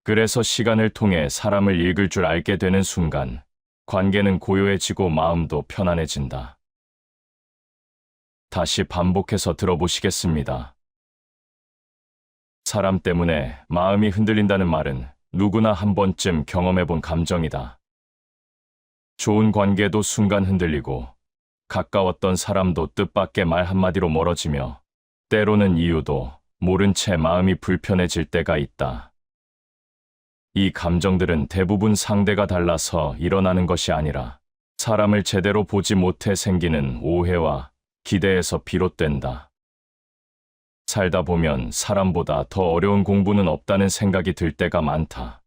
그래서 시간을 통해 사람을 읽을 줄 알게 되는 순간 관계는 고요해지고 마음도 편안해진다. 다시 반복해서 들어보시겠습니다. 사람 때문에 마음이 흔들린다는 말은 누구나 한 번쯤 경험해본 감정이다. 좋은 관계도 순간 흔들리고 가까웠던 사람도 뜻밖의 말 한마디로 멀어지며 때로는 이유도 모른 채 마음이 불편해질 때가 있다. 이 감정들은 대부분 상대가 달라서 일어나는 것이 아니라 사람을 제대로 보지 못해 생기는 오해와 기대에서 비롯된다. 살다 보면 사람보다 더 어려운 공부는 없다는 생각이 들 때가 많다.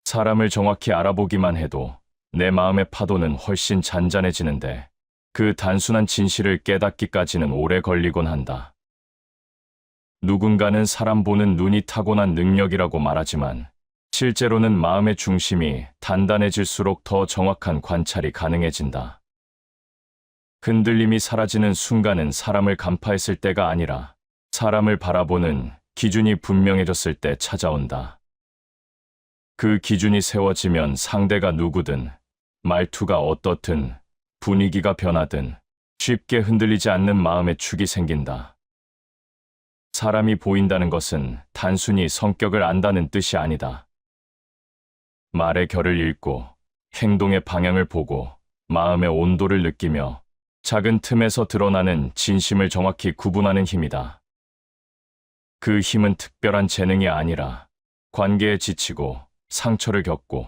사람을 정확히 알아보기만 해도 내 마음의 파도는 훨씬 잔잔해지는데 그 단순한 진실을 깨닫기까지는 오래 걸리곤 한다. 누군가는 사람 보는 눈이 타고난 능력이라고 말하지만 실제로는 마음의 중심이 단단해질수록 더 정확한 관찰이 가능해진다. 흔들림이 사라지는 순간은 사람을 간파했을 때가 아니라 사람을 바라보는 기준이 분명해졌을 때 찾아온다. 그 기준이 세워지면 상대가 누구든, 말투가 어떻든, 분위기가 변하든 쉽게 흔들리지 않는 마음의 축이 생긴다. 사람이 보인다는 것은 단순히 성격을 안다는 뜻이 아니다. 말의 결을 읽고 행동의 방향을 보고 마음의 온도를 느끼며 작은 틈에서 드러나는 진심을 정확히 구분하는 힘이다. 그 힘은 특별한 재능이 아니라 관계에 지치고 상처를 겪고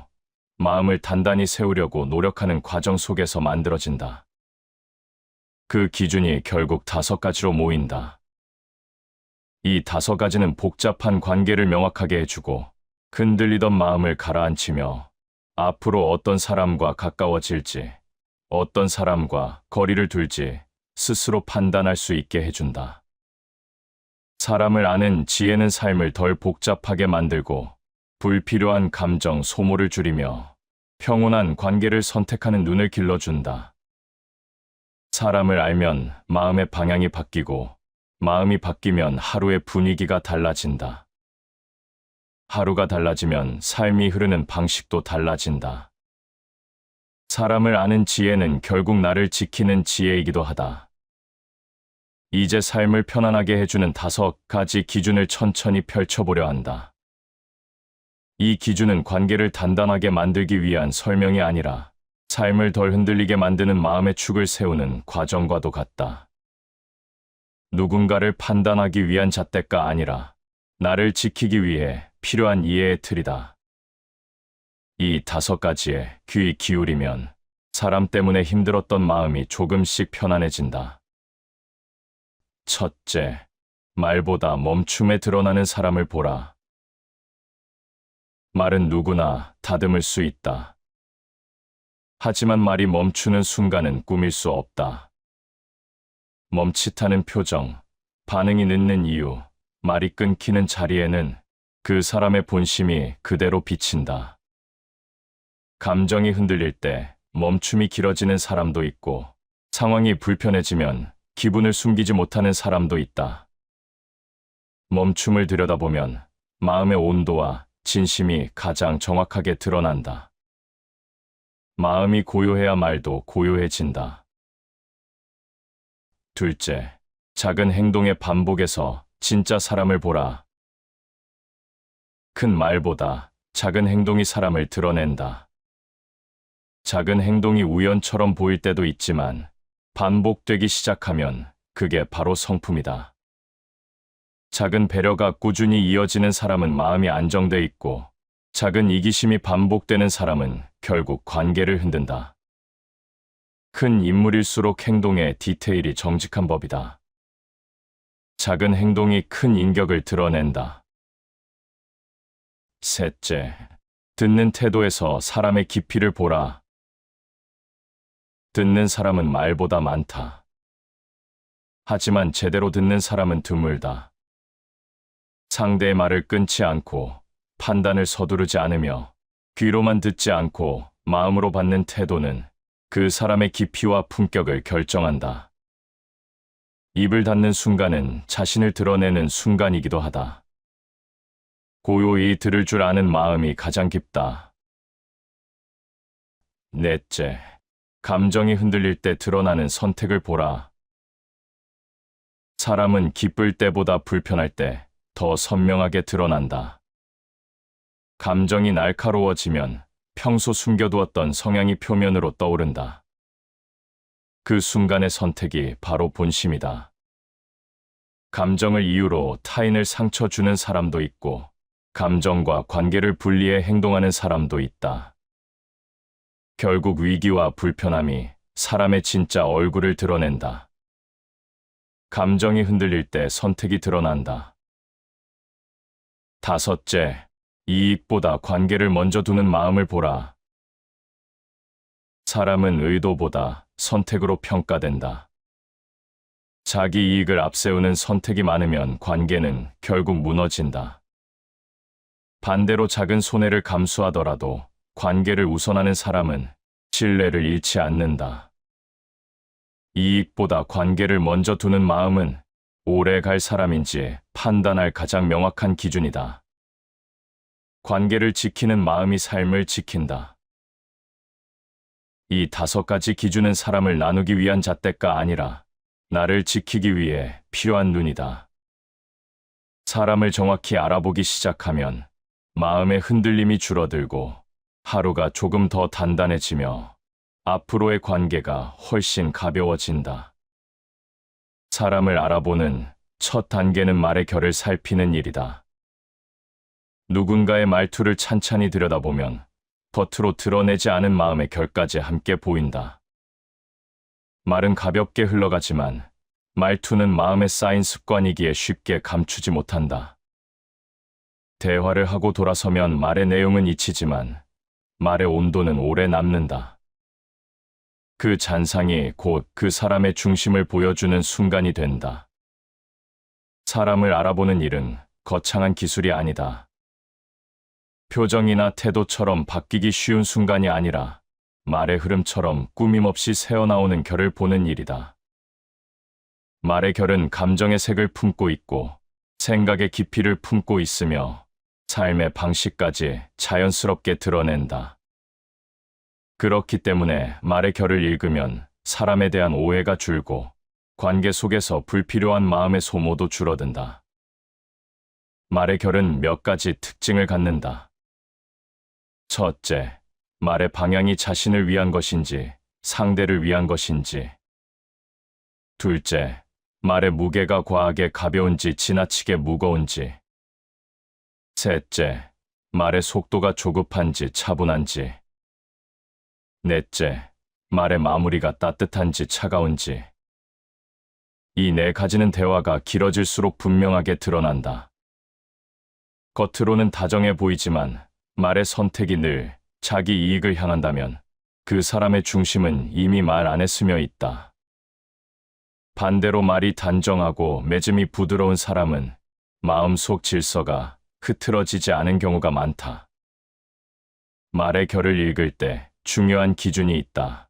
마음을 단단히 세우려고 노력하는 과정 속에서 만들어진다. 그 기준이 결국 5가지로 모인다. 이 5가지는 복잡한 관계를 명확하게 해주고 흔들리던 마음을 가라앉히며 앞으로 어떤 사람과 가까워질지, 어떤 사람과 거리를 둘지 스스로 판단할 수 있게 해준다. 사람을 아는 지혜는 삶을 덜 복잡하게 만들고 불필요한 감정 소모를 줄이며 평온한 관계를 선택하는 눈을 길러준다. 사람을 알면 마음의 방향이 바뀌고, 마음이 바뀌면 하루의 분위기가 달라진다. 하루가 달라지면 삶이 흐르는 방식도 달라진다. 사람을 아는 지혜는 결국 나를 지키는 지혜이기도 하다. 이제 삶을 편안하게 해주는 5가지 기준을 천천히 펼쳐보려 한다. 이 기준은 관계를 단단하게 만들기 위한 설명이 아니라 삶을 덜 흔들리게 만드는 마음의 축을 세우는 과정과도 같다. 누군가를 판단하기 위한 잣대가 아니라 나를 지키기 위해 필요한 이해의 틀이다. 이 5가지에 귀 기울이면 사람 때문에 힘들었던 마음이 조금씩 편안해진다. 첫째, 말보다 멈춤에 드러나는 사람을 보라. 말은 누구나 다듬을 수 있다. 하지만 말이 멈추는 순간은 꾸밀 수 없다. 멈칫하는 표정, 반응이 늦는 이유, 말이 끊기는 자리에는 그 사람의 본심이 그대로 비친다. 감정이 흔들릴 때 멈춤이 길어지는 사람도 있고, 상황이 불편해지면 기분을 숨기지 못하는 사람도 있다. 멈춤을 들여다보면 마음의 온도와 진심이 가장 정확하게 드러난다. 마음이 고요해야 말도 고요해진다. 둘째, 작은 행동의 반복에서 진짜 사람을 보라. 큰 말보다 작은 행동이 사람을 드러낸다. 작은 행동이 우연처럼 보일 때도 있지만 반복되기 시작하면 그게 바로 성품이다. 작은 배려가 꾸준히 이어지는 사람은 마음이 안정돼 있고, 작은 이기심이 반복되는 사람은 결국 관계를 흔든다. 큰 인물일수록 행동의 디테일이 정직한 법이다. 작은 행동이 큰 인격을 드러낸다. 셋째, 듣는 태도에서 사람의 깊이를 보라. 듣는 사람은 말보다 많다. 하지만 제대로 듣는 사람은 드물다. 상대의 말을 끊지 않고 판단을 서두르지 않으며 귀로만 듣지 않고 마음으로 받는 태도는 그 사람의 깊이와 품격을 결정한다. 입을 닫는 순간은 자신을 드러내는 순간이기도 하다. 고요히 들을 줄 아는 마음이 가장 깊다. 넷째, 감정이 흔들릴 때 드러나는 선택을 보라. 사람은 기쁠 때보다 불편할 때 더 선명하게 드러난다. 감정이 날카로워지면 평소 숨겨두었던 성향이 표면으로 떠오른다. 그 순간의 선택이 바로 본심이다. 감정을 이유로 타인을 상처 주는 사람도 있고, 감정과 관계를 분리해 행동하는 사람도 있다. 결국 위기와 불편함이 사람의 진짜 얼굴을 드러낸다. 감정이 흔들릴 때 선택이 드러난다. 다섯째, 이익보다 관계를 먼저 두는 마음을 보라. 사람은 의도보다 선택으로 평가된다. 자기 이익을 앞세우는 선택이 많으면 관계는 결국 무너진다. 반대로 작은 손해를 감수하더라도 관계를 우선하는 사람은 신뢰를 잃지 않는다. 이익보다 관계를 먼저 두는 마음은 오래 갈 사람인지 판단할 가장 명확한 기준이다. 관계를 지키는 마음이 삶을 지킨다. 이 5가지 기준은 사람을 나누기 위한 잣대가 아니라 나를 지키기 위해 필요한 눈이다. 사람을 정확히 알아보기 시작하면 마음의 흔들림이 줄어들고 하루가 조금 더 단단해지며 앞으로의 관계가 훨씬 가벼워진다. 사람을 알아보는 첫 단계는 말의 결을 살피는 일이다. 누군가의 말투를 찬찬히 들여다보면 겉으로 드러내지 않은 마음의 결까지 함께 보인다. 말은 가볍게 흘러가지만 말투는 마음에 쌓인 습관이기에 쉽게 감추지 못한다. 대화를 하고 돌아서면 말의 내용은 잊히지만 말의 온도는 오래 남는다. 그 잔상이 곧 그 사람의 중심을 보여주는 순간이 된다. 사람을 알아보는 일은 거창한 기술이 아니다. 표정이나 태도처럼 바뀌기 쉬운 순간이 아니라 말의 흐름처럼 꾸밈없이 새어나오는 결을 보는 일이다. 말의 결은 감정의 색을 품고 있고 생각의 깊이를 품고 있으며 삶의 방식까지 자연스럽게 드러낸다. 그렇기 때문에 말의 결을 읽으면 사람에 대한 오해가 줄고 관계 속에서 불필요한 마음의 소모도 줄어든다. 말의 결은 몇 가지 특징을 갖는다. 첫째, 말의 방향이 자신을 위한 것인지 상대를 위한 것인지. 둘째, 말의 무게가 과하게 가벼운지 지나치게 무거운지. 셋째, 말의 속도가 조급한지 차분한지. 넷째, 말의 마무리가 따뜻한지 차가운지. 이 네 가지는 대화가 길어질수록 분명하게 드러난다. 겉으로는 다정해 보이지만 말의 선택이 늘 자기 이익을 향한다면 그 사람의 중심은 이미 말 안에 스며 있다. 반대로 말이 단정하고 맺음이 부드러운 사람은 마음속 질서가 흐트러지지 않은 경우가 많다. 말의 결을 읽을 때 중요한 기준이 있다.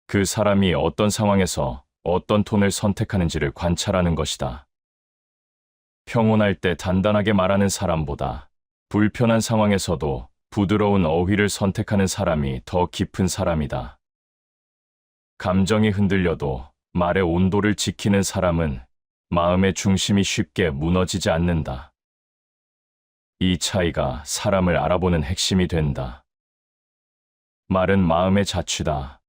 그 사람이 어떤 상황에서 어떤 톤을 선택하는지를 관찰하는 것이다. 평온할 때 단단하게 말하는 사람보다 불편한 상황에서도 부드러운 어휘를 선택하는 사람이 더 깊은 사람이다. 감정이 흔들려도 말의 온도를 지키는 사람은 마음의 중심이 쉽게 무너지지 않는다. 이 차이가 사람을 알아보는 핵심이 된다. 말은 마음의 자취다.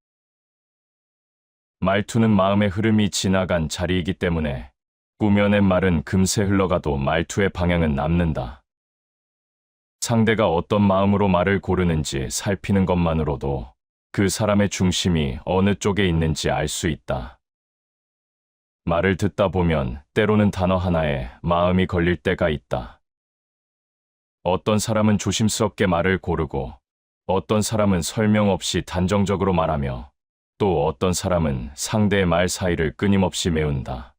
말투는 마음의 흐름이 지나간 자리이기 때문에 꾸며낸 말은 금세 흘러가도 말투의 방향은 남는다. 상대가 어떤 마음으로 말을 고르는지 살피는 것만으로도 그 사람의 중심이 어느 쪽에 있는지 알 수 있다. 말을 듣다 보면 때로는 단어 하나에 마음이 걸릴 때가 있다. 어떤 사람은 조심스럽게 말을 고르고 어떤 사람은 설명 없이 단정적으로 말하며 또 어떤 사람은 상대의 말 사이를 끊임없이 메운다.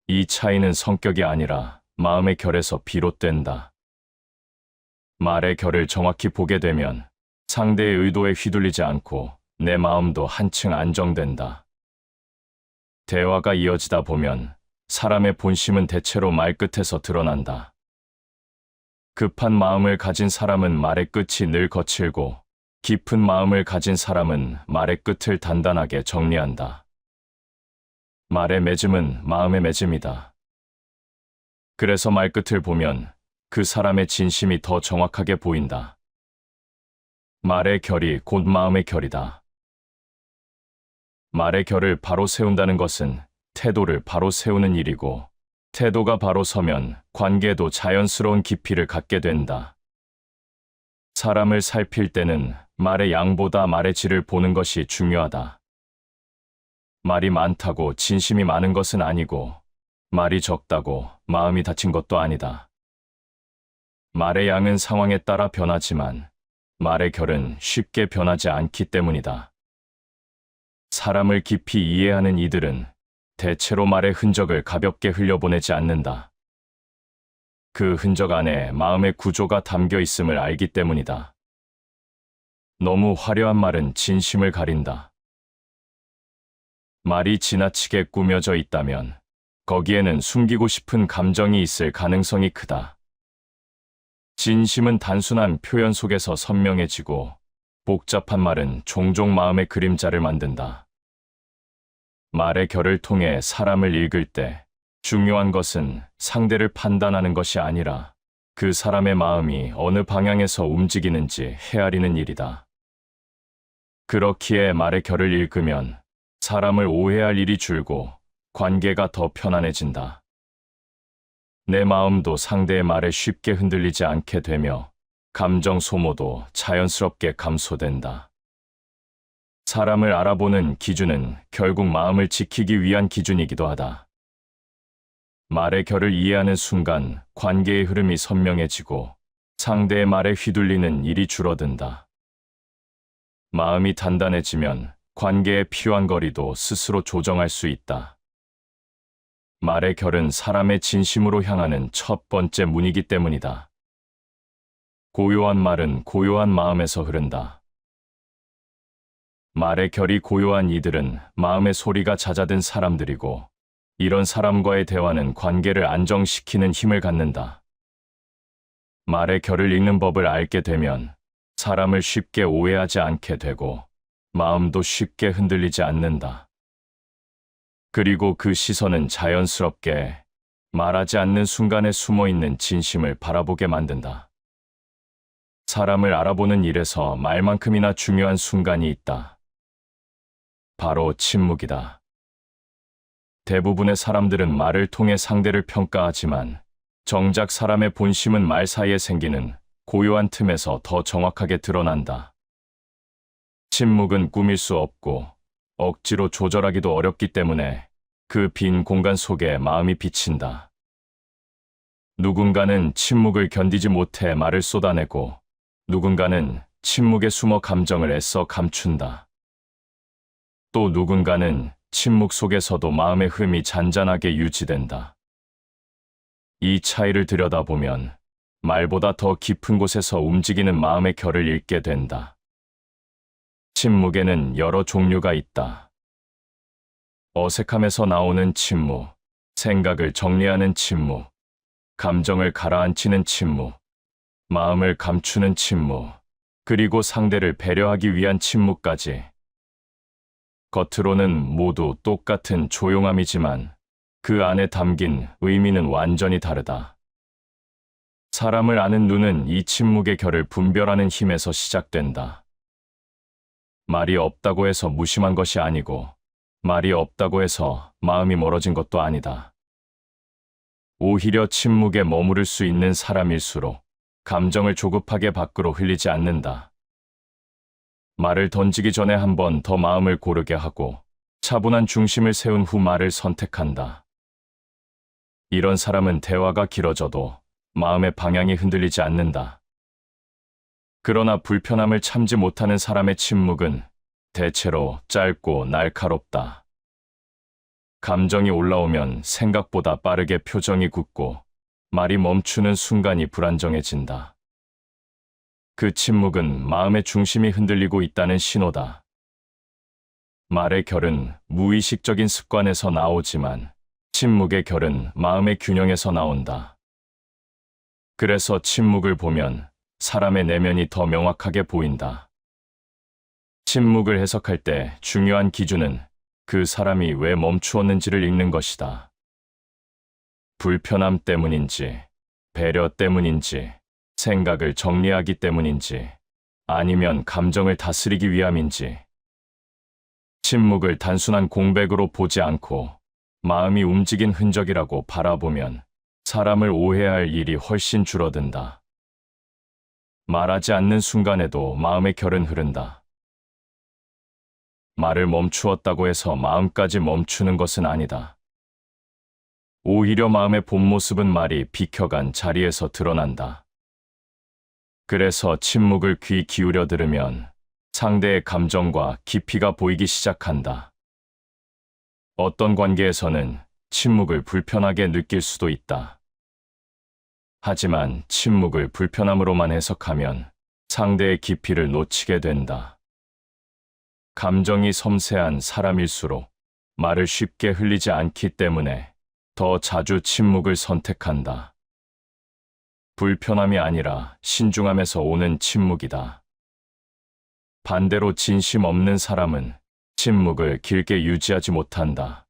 이 차이는 성격이 아니라 마음의 결에서 비롯된다. 말의 결을 정확히 보게 되면 상대의 의도에 휘둘리지 않고 내 마음도 한층 안정된다. 대화가 이어지다 보면 사람의 본심은 대체로 말끝에서 드러난다. 급한 마음을 가진 사람은 말의 끝이 늘 거칠고 깊은 마음을 가진 사람은 말의 끝을 단단하게 정리한다. 말의 맺음은 마음의 맺음이다. 그래서 말끝을 보면 그 사람의 진심이 더 정확하게 보인다. 말의 결이 곧 마음의 결이다. 말의 결을 바로 세운다는 것은 태도를 바로 세우는 일이고 태도가 바로 서면 관계도 자연스러운 깊이를 갖게 된다. 사람을 살필 때는 말의 양보다 말의 질을 보는 것이 중요하다. 말이 많다고 진심이 많은 것은 아니고 말이 적다고 마음이 다친 것도 아니다. 말의 양은 상황에 따라 변하지만 말의 결은 쉽게 변하지 않기 때문이다. 사람을 깊이 이해하는 이들은 대체로 말의 흔적을 가볍게 흘려보내지 않는다. 그 흔적 안에 마음의 구조가 담겨 있음을 알기 때문이다. 너무 화려한 말은 진심을 가린다. 말이 지나치게 꾸며져 있다면 거기에는 숨기고 싶은 감정이 있을 가능성이 크다. 진심은 단순한 표현 속에서 선명해지고 복잡한 말은 종종 마음의 그림자를 만든다. 말의 결을 통해 사람을 읽을 때 중요한 것은 상대를 판단하는 것이 아니라 그 사람의 마음이 어느 방향에서 움직이는지 헤아리는 일이다. 그렇기에 말의 결을 읽으면 사람을 오해할 일이 줄고 관계가 더 편안해진다. 내 마음도 상대의 말에 쉽게 흔들리지 않게 되며 감정 소모도 자연스럽게 감소된다. 사람을 알아보는 기준은 결국 마음을 지키기 위한 기준이기도 하다. 말의 결을 이해하는 순간 관계의 흐름이 선명해지고 상대의 말에 휘둘리는 일이 줄어든다. 마음이 단단해지면 관계의 필요한 거리도 스스로 조정할 수 있다. 말의 결은 사람의 진심으로 향하는 첫 번째 문이기 때문이다. 고요한 말은 고요한 마음에서 흐른다. 말의 결이 고요한 이들은 마음의 소리가 잦아든 사람들이고, 이런 사람과의 대화는 관계를 안정시키는 힘을 갖는다. 말의 결을 읽는 법을 알게 되면 사람을 쉽게 오해하지 않게 되고 마음도 쉽게 흔들리지 않는다. 그리고 그 시선은 자연스럽게 말하지 않는 순간에 숨어있는 진심을 바라보게 만든다. 사람을 알아보는 일에서 말만큼이나 중요한 순간이 있다. 바로 침묵이다. 대부분의 사람들은 말을 통해 상대를 평가하지만 정작 사람의 본심은 말 사이에 생기는 고요한 틈에서 더 정확하게 드러난다. 침묵은 꾸밀 수 없고 억지로 조절하기도 어렵기 때문에 그 빈 공간 속에 마음이 비친다. 누군가는 침묵을 견디지 못해 말을 쏟아내고 누군가는 침묵에 숨어 감정을 애써 감춘다. 또 누군가는 침묵 속에서도 마음의 흠이 잔잔하게 유지된다. 이 차이를 들여다보면 말보다 더 깊은 곳에서 움직이는 마음의 결을 읽게 된다. 침묵에는 여러 종류가 있다. 어색함에서 나오는 침묵, 생각을 정리하는 침묵, 감정을 가라앉히는 침묵, 마음을 감추는 침묵, 그리고 상대를 배려하기 위한 침묵까지. 겉으로는 모두 똑같은 조용함이지만 그 안에 담긴 의미는 완전히 다르다. 사람을 아는 눈은 이 침묵의 결을 분별하는 힘에서 시작된다. 말이 없다고 해서 무심한 것이 아니고 말이 없다고 해서 마음이 멀어진 것도 아니다. 오히려 침묵에 머무를 수 있는 사람일수록 감정을 조급하게 밖으로 흘리지 않는다. 말을 던지기 전에 한 번 더 마음을 고르게 하고 차분한 중심을 세운 후 말을 선택한다. 이런 사람은 대화가 길어져도 마음의 방향이 흔들리지 않는다. 그러나 불편함을 참지 못하는 사람의 침묵은 대체로 짧고 날카롭다. 감정이 올라오면 생각보다 빠르게 표정이 굳고 말이 멈추는 순간이 불안정해진다. 그 침묵은 마음의 중심이 흔들리고 있다는 신호다. 말의 결은 무의식적인 습관에서 나오지만 침묵의 결은 마음의 균형에서 나온다. 그래서 침묵을 보면 사람의 내면이 더 명확하게 보인다. 침묵을 해석할 때 중요한 기준은 그 사람이 왜 멈추었는지를 읽는 것이다. 불편함 때문인지, 배려 때문인지, 생각을 정리하기 때문인지, 아니면 감정을 다스리기 위함인지. 침묵을 단순한 공백으로 보지 않고 마음이 움직인 흔적이라고 바라보면 사람을 오해할 일이 훨씬 줄어든다. 말하지 않는 순간에도 마음의 결은 흐른다. 말을 멈추었다고 해서 마음까지 멈추는 것은 아니다. 오히려 마음의 본 모습은 말이 비켜간 자리에서 드러난다. 그래서 침묵을 귀 기울여 들으면 상대의 감정과 깊이가 보이기 시작한다. 어떤 관계에서는 침묵을 불편하게 느낄 수도 있다. 하지만 침묵을 불편함으로만 해석하면 상대의 깊이를 놓치게 된다. 감정이 섬세한 사람일수록 말을 쉽게 흘리지 않기 때문에 더 자주 침묵을 선택한다. 불편함이 아니라 신중함에서 오는 침묵이다. 반대로 진심 없는 사람은 침묵을 길게 유지하지 못한다.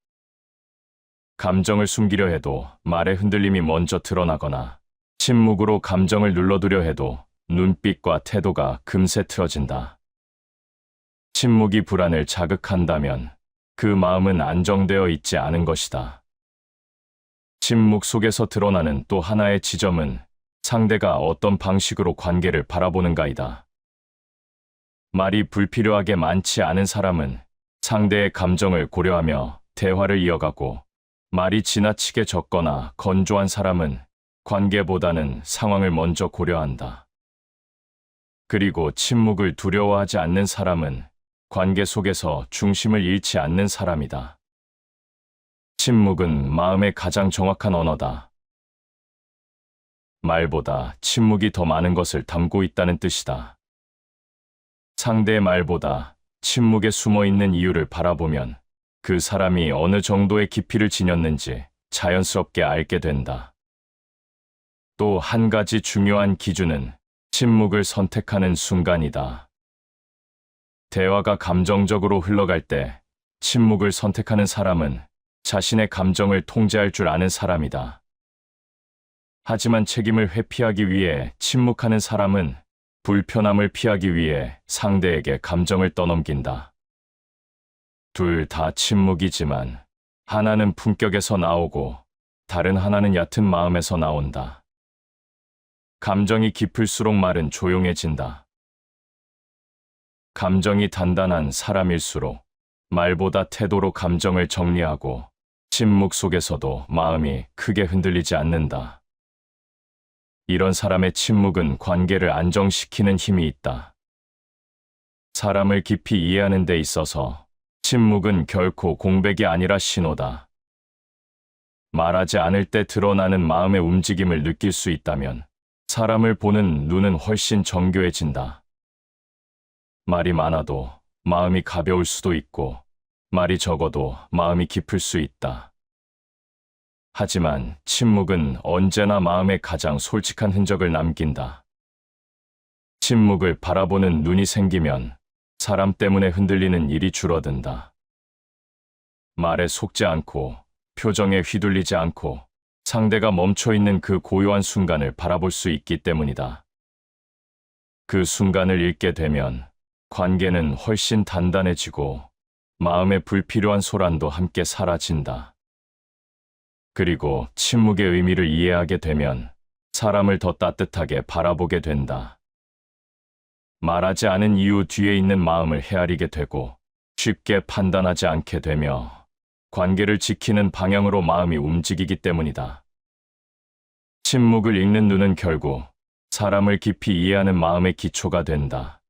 감정을 숨기려 해도 말의 흔들림이 먼저 드러나거나 침묵으로 감정을 눌러두려 해도 눈빛과 태도가 금세 틀어진다. 침묵이 불안을 자극한다면 그 마음은 안정되어 있지 않은 것이다. 침묵 속에서 드러나는 또 하나의 지점은 상대가 어떤 방식으로 관계를 바라보는가이다. 말이 불필요하게 많지 않은 사람은 상대의 감정을 고려하며 대화를 이어가고, 말이 지나치게 적거나 건조한 사람은 관계보다는 상황을 먼저 고려한다. 그리고 침묵을 두려워하지 않는 사람은 관계 속에서 중심을 잃지 않는 사람이다. 침묵은 마음의 가장 정확한 언어다. 말보다 침묵이 더 많은 것을 담고 있다는 뜻이다. 상대의 말보다 침묵에 숨어 있는 이유를 바라보면 그 사람이 어느 정도의 깊이를 지녔는지 자연스럽게 알게 된다. 또 한 가지 중요한 기준은 침묵을 선택하는 순간이다. 대화가 감정적으로 흘러갈 때 침묵을 선택하는 사람은 자신의 감정을 통제할 줄 아는 사람이다. 하지만 책임을 회피하기 위해 침묵하는 사람은 불편함을 피하기 위해 상대에게 감정을 떠넘긴다. 둘 다 침묵이지만 하나는 품격에서 나오고 다른 하나는 얕은 마음에서 나온다. 감정이 깊을수록 말은 조용해진다. 감정이 단단한 사람일수록 말보다 태도로 감정을 정리하고 침묵 속에서도 마음이 크게 흔들리지 않는다. 이런 사람의 침묵은 관계를 안정시키는 힘이 있다. 사람을 깊이 이해하는 데 있어서 침묵은 결코 공백이 아니라 신호다. 말하지 않을 때 드러나는 마음의 움직임을 느낄 수 있다면 사람을 보는 눈은 훨씬 정교해진다. 말이 많아도 마음이 가벼울 수도 있고 말이 적어도 마음이 깊을 수 있다. 하지만 침묵은 언제나 마음에 가장 솔직한 흔적을 남긴다. 침묵을 바라보는 눈이 생기면 사람 때문에 흔들리는 일이 줄어든다. 말에 속지 않고 표정에 휘둘리지 않고 상대가 멈춰있는 그 고요한 순간을 바라볼 수 있기 때문이다. 그 순간을 읽게 되면 관계는 훨씬 단단해지고 마음의 불필요한 소란도 함께 사라진다. 그리고 침묵의 의미를 이해하게 되면 사람을 더 따뜻하게 바라보게 된다. 말하지 않은 이유 뒤에 있는 마음을 헤아리게 되고 쉽게 판단하지 않게 되며 관계를 지키는 방향으로 마음이 움직이기 때문이다. 침묵을 읽는 눈은 결국 사람을 깊이 이해하는 마음의 기초가 된다.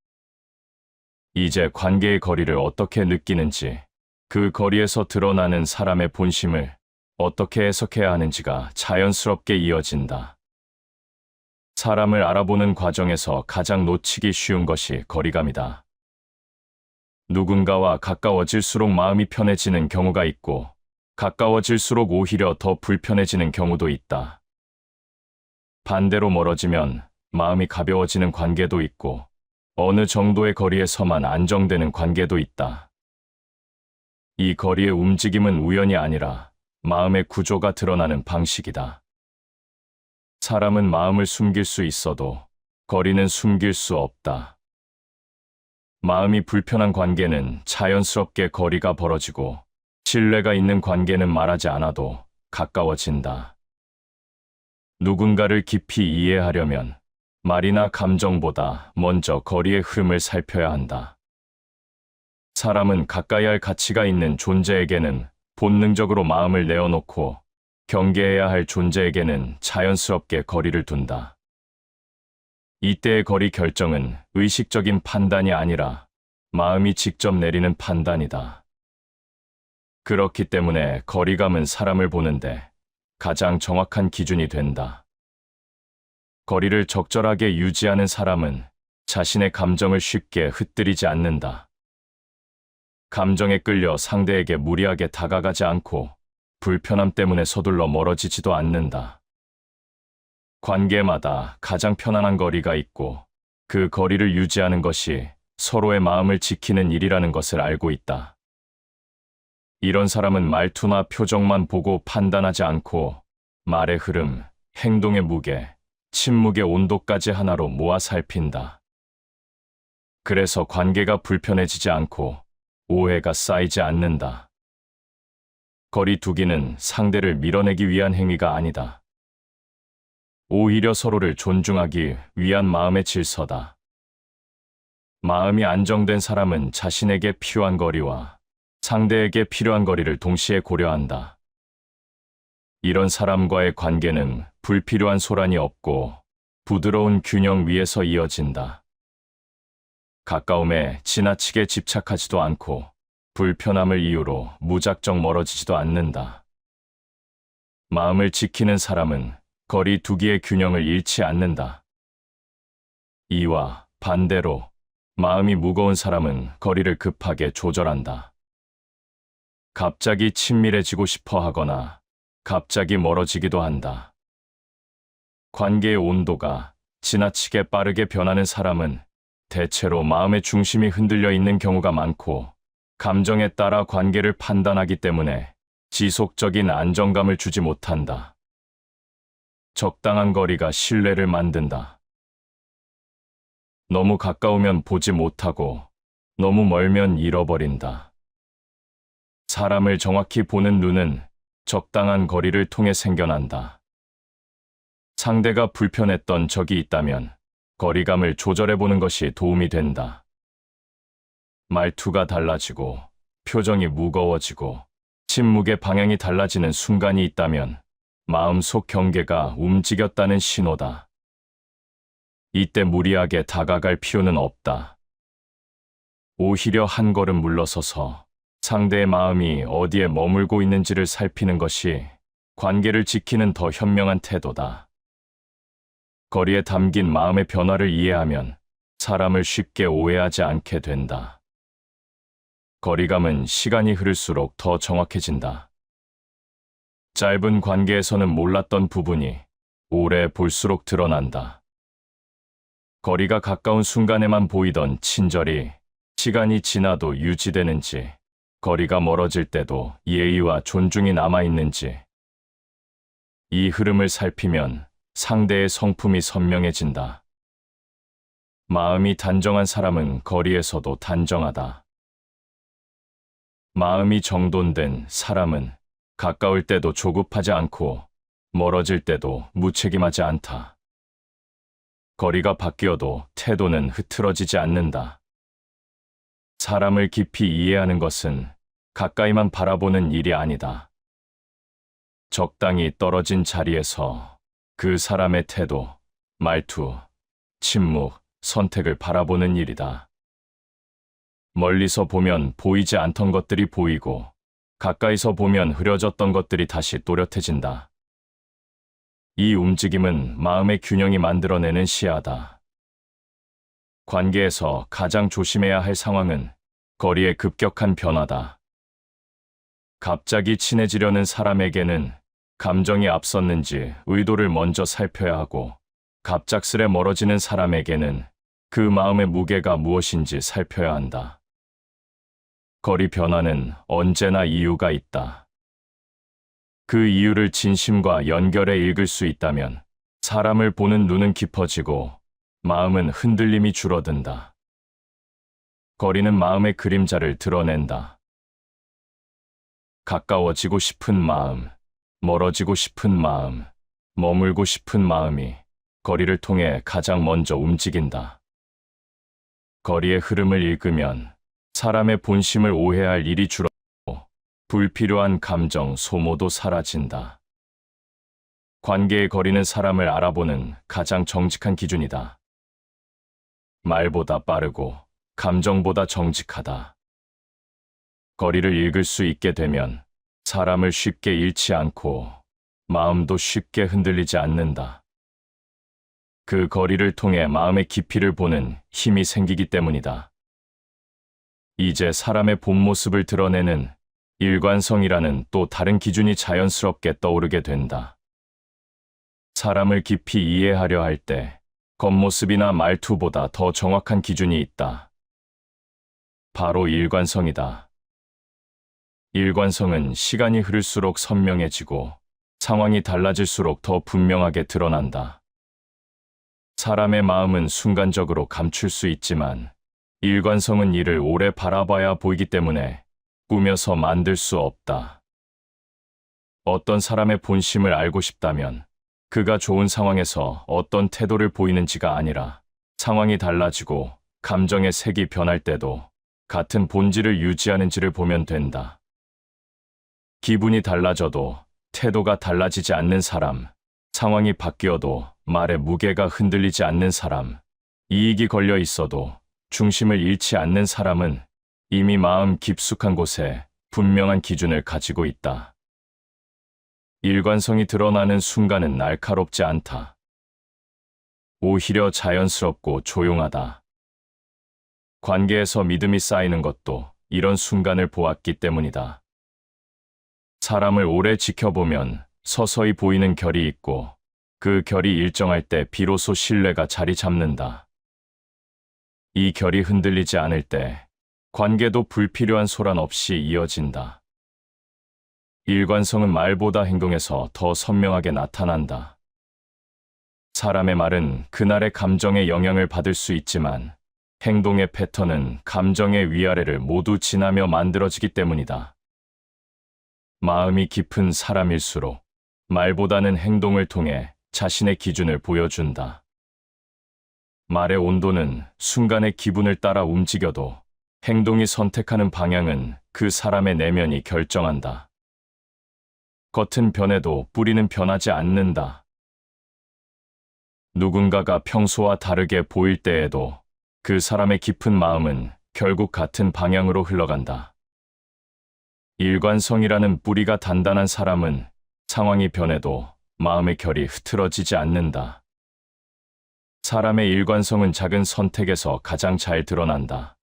이제 관계의 거리를 어떻게 느끼는지, 그 거리에서 드러나는 사람의 본심을 어떻게 해석해야 하는지가 자연스럽게 이어진다. 사람을 알아보는 과정에서 가장 놓치기 쉬운 것이 거리감이다. 누군가와 가까워질수록 마음이 편해지는 경우가 있고, 가까워질수록 오히려 더 불편해지는 경우도 있다. 반대로 멀어지면 마음이 가벼워지는 관계도 있고, 어느 정도의 거리에서만 안정되는 관계도 있다. 이 거리의 움직임은 우연이 아니라 마음의 구조가 드러나는 방식이다. 사람은 마음을 숨길 수 있어도 거리는 숨길 수 없다. 마음이 불편한 관계는 자연스럽게 거리가 벌어지고, 신뢰가 있는 관계는 말하지 않아도 가까워진다. 누군가를 깊이 이해하려면 말이나 감정보다 먼저 거리의 흐름을 살펴야 한다. 사람은 가까이 할 가치가 있는 존재에게는 본능적으로 마음을 내어놓고, 경계해야 할 존재에게는 자연스럽게 거리를 둔다. 이때의 거리 결정은 의식적인 판단이 아니라 마음이 직접 내리는 판단이다. 그렇기 때문에 거리감은 사람을 보는데 가장 정확한 기준이 된다. 거리를 적절하게 유지하는 사람은 자신의 감정을 쉽게 흩뜨리지 않는다. 감정에 끌려 상대에게 무리하게 다가가지 않고 불편함 때문에 서둘러 멀어지지도 않는다. 관계마다 가장 편안한 거리가 있고, 그 거리를 유지하는 것이 서로의 마음을 지키는 일이라는 것을 알고 있다. 이런 사람은 말투나 표정만 보고 판단하지 않고 말의 흐름, 행동의 무게, 침묵의 온도까지 하나로 모아 살핀다. 그래서 관계가 불편해지지 않고 오해가 쌓이지 않는다. 거리 두기는 상대를 밀어내기 위한 행위가 아니다. 오히려 서로를 존중하기 위한 마음의 질서다. 마음이 안정된 사람은 자신에게 필요한 거리와 상대에게 필요한 거리를 동시에 고려한다. 이런 사람과의 관계는 불필요한 소란이 없고 부드러운 균형 위에서 이어진다. 가까움에 지나치게 집착하지도 않고 불편함을 이유로 무작정 멀어지지도 않는다. 마음을 지키는 사람은 거리 두기의 균형을 잃지 않는다. 이와 반대로 마음이 무거운 사람은 거리를 급하게 조절한다. 갑자기 친밀해지고 싶어 하거나 갑자기 멀어지기도 한다. 관계의 온도가 지나치게 빠르게 변하는 사람은 대체로 마음의 중심이 흔들려 있는 경우가 많고, 감정에 따라 관계를 판단하기 때문에 지속적인 안정감을 주지 못한다. 적당한 거리가 신뢰를 만든다. 너무 가까우면 보지 못하고 너무 멀면 잃어버린다. 사람을 정확히 보는 눈은 적당한 거리를 통해 생겨난다. 상대가 불편했던 적이 있다면 거리감을 조절해보는 것이 도움이 된다. 말투가 달라지고 표정이 무거워지고 침묵의 방향이 달라지는 순간이 있다면 마음속 경계가 움직였다는 신호다. 이때 무리하게 다가갈 필요는 없다. 오히려 한 걸음 물러서서 상대의 마음이 어디에 머물고 있는지를 살피는 것이 관계를 지키는 더 현명한 태도다. 거리에 담긴 마음의 변화를 이해하면 사람을 쉽게 오해하지 않게 된다. 거리감은 시간이 흐를수록 더 정확해진다. 짧은 관계에서는 몰랐던 부분이 오래 볼수록 드러난다. 거리가 가까운 순간에만 보이던 친절이 시간이 지나도 유지되는지, 거리가 멀어질 때도 예의와 존중이 남아있는지, 이 흐름을 살피면 상대의 성품이 선명해진다. 마음이 단정한 사람은 거리에서도 단정하다. 마음이 정돈된 사람은 가까울 때도 조급하지 않고 멀어질 때도 무책임하지 않다. 거리가 바뀌어도 태도는 흐트러지지 않는다. 사람을 깊이 이해하는 것은 가까이만 바라보는 일이 아니다. 적당히 떨어진 자리에서 그 사람의 태도, 말투, 침묵, 선택을 바라보는 일이다. 멀리서 보면 보이지 않던 것들이 보이고, 가까이서 보면 흐려졌던 것들이 다시 또렷해진다. 이 움직임은 마음의 균형이 만들어내는 시야다. 관계에서 가장 조심해야 할 상황은 거리의 급격한 변화다. 갑자기 친해지려는 사람에게는 감정이 앞섰는지 의도를 먼저 살펴야 하고, 갑작스레 멀어지는 사람에게는 그 마음의 무게가 무엇인지 살펴야 한다. 거리 변화는 언제나 이유가 있다. 그 이유를 진심과 연결해 읽을 수 있다면 사람을 보는 눈은 깊어지고 마음은 흔들림이 줄어든다. 거리는 마음의 그림자를 드러낸다. 가까워지고 싶은 마음, 멀어지고 싶은 마음, 머물고 싶은 마음이 거리를 통해 가장 먼저 움직인다. 거리의 흐름을 읽으면 사람의 본심을 오해할 일이 줄어들고 불필요한 감정 소모도 사라진다. 관계의 거리는 사람을 알아보는 가장 정직한 기준이다. 말보다 빠르고 감정보다 정직하다. 거리를 읽을 수 있게 되면 사람을 쉽게 잃지 않고 마음도 쉽게 흔들리지 않는다. 그 거리를 통해 마음의 깊이를 보는 힘이 생기기 때문이다. 이제 사람의 본 모습을 드러내는 일관성이라는 또 다른 기준이 자연스럽게 떠오르게 된다. 사람을 깊이 이해하려 할 때 겉모습이나 말투보다 더 정확한 기준이 있다. 바로 일관성이다. 일관성은 시간이 흐를수록 선명해지고 상황이 달라질수록 더 분명하게 드러난다. 사람의 마음은 순간적으로 감출 수 있지만 일관성은 이를 오래 바라봐야 보이기 때문에 꾸며서 만들 수 없다. 어떤 사람의 본심을 알고 싶다면 그가 좋은 상황에서 어떤 태도를 보이는지가 아니라 상황이 달라지고 감정의 색이 변할 때도 같은 본질을 유지하는지를 보면 된다. 기분이 달라져도 태도가 달라지지 않는 사람, 상황이 바뀌어도 말의 무게가 흔들리지 않는 사람, 이익이 걸려 있어도 중심을 잃지 않는 사람은 이미 마음 깊숙한 곳에 분명한 기준을 가지고 있다. 일관성이 드러나는 순간은 날카롭지 않다. 오히려 자연스럽고 조용하다. 관계에서 믿음이 쌓이는 것도 이런 순간을 보았기 때문이다. 사람을 오래 지켜보면 서서히 보이는 결이 있고 그 결이 일정할 때 비로소 신뢰가 자리 잡는다. 이 결이 흔들리지 않을 때 관계도 불필요한 소란 없이 이어진다. 일관성은 말보다 행동에서 더 선명하게 나타난다. 사람의 말은 그날의 감정에 영향을 받을 수 있지만 행동의 패턴은 감정의 위아래를 모두 지나며 만들어지기 때문이다. 마음이 깊은 사람일수록 말보다는 행동을 통해 자신의 기준을 보여준다. 말의 온도는 순간의 기분을 따라 움직여도 행동이 선택하는 방향은 그 사람의 내면이 결정한다. 겉은 변해도 뿌리는 변하지 않는다. 누군가가 평소와 다르게 보일 때에도 그 사람의 깊은 마음은 결국 같은 방향으로 흘러간다. 일관성이라는 뿌리가 단단한 사람은 상황이 변해도 마음의 결이 흐트러지지 않는다. 사람의 일관성은 작은 선택에서 가장 잘 드러난다.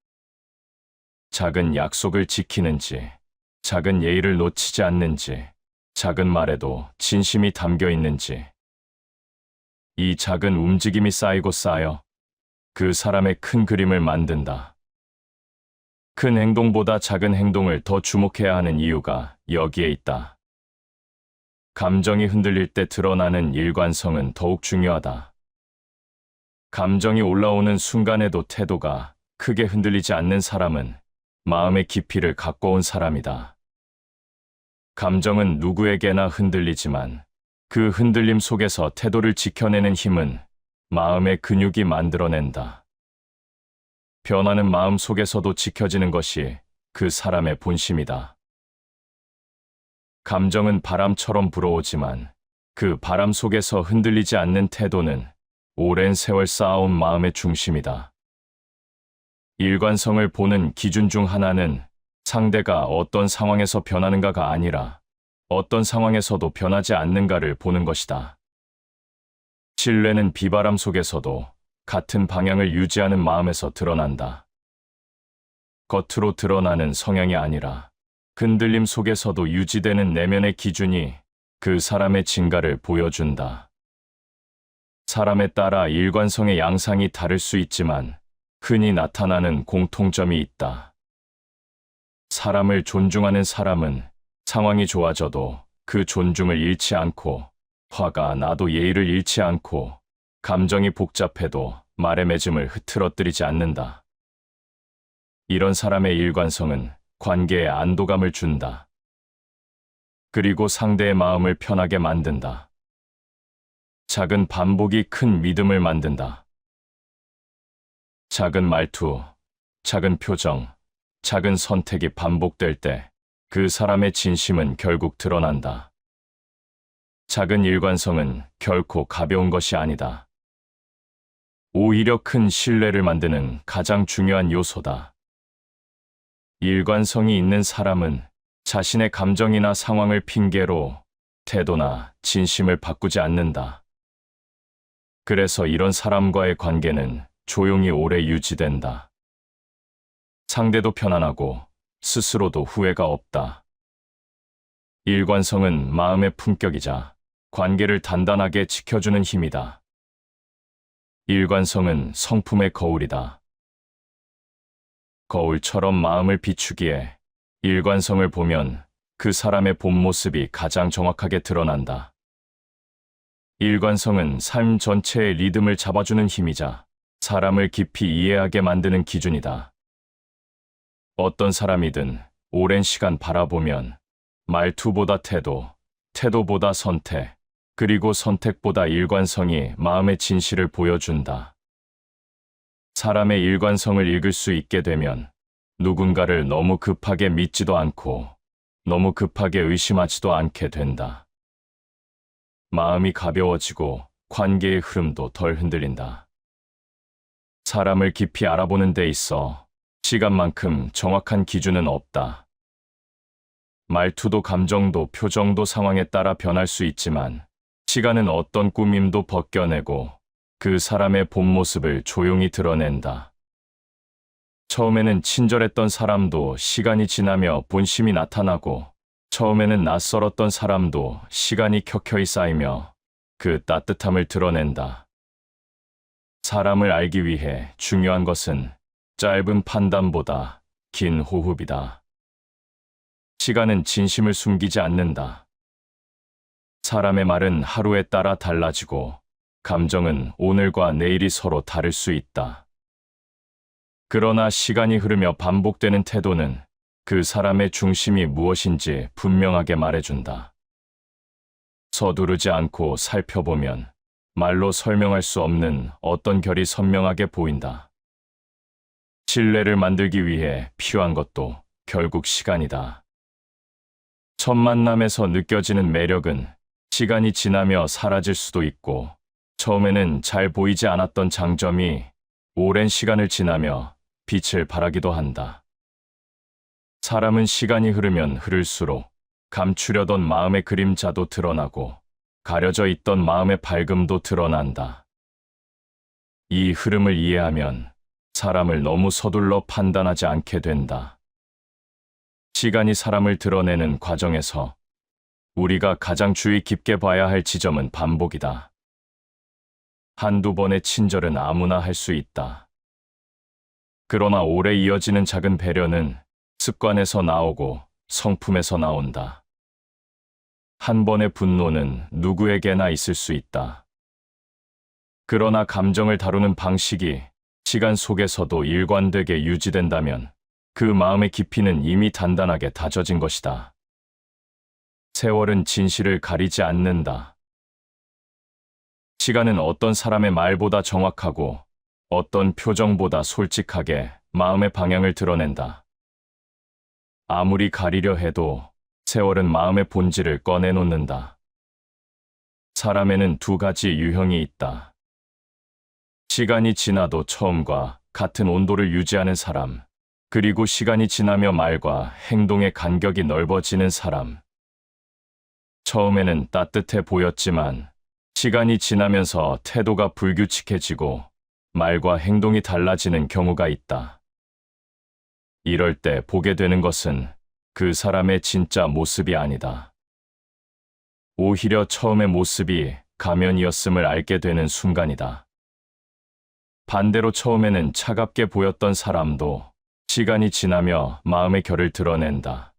작은 약속을 지키는지, 작은 예의를 놓치지 않는지, 작은 말에도 진심이 담겨 있는지. 이 작은 움직임이 쌓이고 쌓여 그 사람의 큰 그림을 만든다. 큰 행동보다 작은 행동을 더 주목해야 하는 이유가 여기에 있다. 감정이 흔들릴 때 드러나는 일관성은 더욱 중요하다. 감정이 올라오는 순간에도 태도가 크게 흔들리지 않는 사람은 마음의 깊이를 갖고 온 사람이다. 감정은 누구에게나 흔들리지만 그 흔들림 속에서 태도를 지켜내는 힘은 마음의 근육이 만들어낸다. 변하는 마음 속에서도 지켜지는 것이 그 사람의 본심이다. 감정은 바람처럼 불어오지만 그 바람 속에서 흔들리지 않는 태도는 오랜 세월 쌓아온 마음의 중심이다. 일관성을 보는 기준 중 하나는 상대가 어떤 상황에서 변하는가가 아니라 어떤 상황에서도 변하지 않는가를 보는 것이다. 신뢰는 비바람 속에서도 같은 방향을 유지하는 마음에서 드러난다. 겉으로 드러나는 성향이 아니라 흔들림 속에서도 유지되는 내면의 기준이 그 사람의 진가를 보여준다. 사람에 따라 일관성의 양상이 다를 수 있지만 흔히 나타나는 공통점이 있다. 사람을 존중하는 사람은 상황이 좋아져도 그 존중을 잃지 않고, 화가 나도 예의를 잃지 않고, 감정이 복잡해도 말의 맺음을 흐트러뜨리지 않는다. 이런 사람의 일관성은 관계에 안도감을 준다. 그리고 상대의 마음을 편하게 만든다. 작은 반복이 큰 믿음을 만든다. 작은 말투, 작은 표정, 작은 선택이 반복될 때 그 사람의 진심은 결국 드러난다. 작은 일관성은 결코 가벼운 것이 아니다. 오히려 큰 신뢰를 만드는 가장 중요한 요소다. 일관성이 있는 사람은 자신의 감정이나 상황을 핑계로 태도나 진심을 바꾸지 않는다. 그래서 이런 사람과의 관계는 조용히 오래 유지된다. 상대도 편안하고 스스로도 후회가 없다. 일관성은 마음의 품격이자 관계를 단단하게 지켜주는 힘이다. 일관성은 성품의 거울이다. 거울처럼 마음을 비추기에 일관성을 보면 그 사람의 본 모습이 가장 정확하게 드러난다. 일관성은 삶 전체의 리듬을 잡아주는 힘이자 사람을 깊이 이해하게 만드는 기준이다. 어떤 사람이든 오랜 시간 바라보면 말투보다 태도, 태도보다 선택, 그리고 선택보다 일관성이 마음의 진실을 보여준다. 사람의 일관성을 읽을 수 있게 되면 누군가를 너무 급하게 믿지도 않고 너무 급하게 의심하지도 않게 된다. 마음이 가벼워지고 관계의 흐름도 덜 흔들린다. 사람을 깊이 알아보는 데 있어 시간만큼 정확한 기준은 없다. 말투도 감정도 표정도 상황에 따라 변할 수 있지만 시간은 어떤 꾸밈도 벗겨내고 그 사람의 본 모습을 조용히 드러낸다. 처음에는 친절했던 사람도 시간이 지나며 본심이 나타나고 처음에는 낯설었던 사람도 시간이 켜켜이 쌓이며 그 따뜻함을 드러낸다. 사람을 알기 위해 중요한 것은 짧은 판단보다 긴 호흡이다. 시간은 진심을 숨기지 않는다. 사람의 말은 하루에 따라 달라지고 감정은 오늘과 내일이 서로 다를 수 있다. 그러나 시간이 흐르며 반복되는 태도는 그 사람의 중심이 무엇인지 분명하게 말해준다. 서두르지 않고 살펴보면 말로 설명할 수 없는 어떤 결이 선명하게 보인다. 신뢰를 만들기 위해 필요한 것도 결국 시간이다. 첫 만남에서 느껴지는 매력은 시간이 지나며 사라질 수도 있고 처음에는 잘 보이지 않았던 장점이 오랜 시간을 지나며 빛을 발하기도 한다. 사람은 시간이 흐르면 흐를수록 감추려던 마음의 그림자도 드러나고 가려져 있던 마음의 밝음도 드러난다. 이 흐름을 이해하면 사람을 너무 서둘러 판단하지 않게 된다. 시간이 사람을 드러내는 과정에서 우리가 가장 주의 깊게 봐야 할 지점은 반복이다. 한두 번의 친절은 아무나 할 수 있다. 그러나 오래 이어지는 작은 배려는 습관에서 나오고 성품에서 나온다. 한 번의 분노는 누구에게나 있을 수 있다. 그러나 감정을 다루는 방식이 시간 속에서도 일관되게 유지된다면 그 마음의 깊이는 이미 단단하게 다져진 것이다. 세월은 진실을 가리지 않는다. 시간은 어떤 사람의 말보다 정확하고 어떤 표정보다 솔직하게 마음의 방향을 드러낸다. 아무리 가리려 해도 세월은 마음의 본질을 꺼내놓는다. 사람에는 두 가지 유형이 있다. 시간이 지나도 처음과 같은 온도를 유지하는 사람, 그리고 시간이 지나며 말과 행동의 간격이 넓어지는 사람. 처음에는 따뜻해 보였지만 시간이 지나면서 태도가 불규칙해지고 말과 행동이 달라지는 경우가 있다. 이럴 때 보게 되는 것은 그 사람의 진짜 모습이 아니다. 오히려 처음의 모습이 가면이었음을 알게 되는 순간이다. 반대로 처음에는 차갑게 보였던 사람도 시간이 지나며 마음의 결을 드러낸다.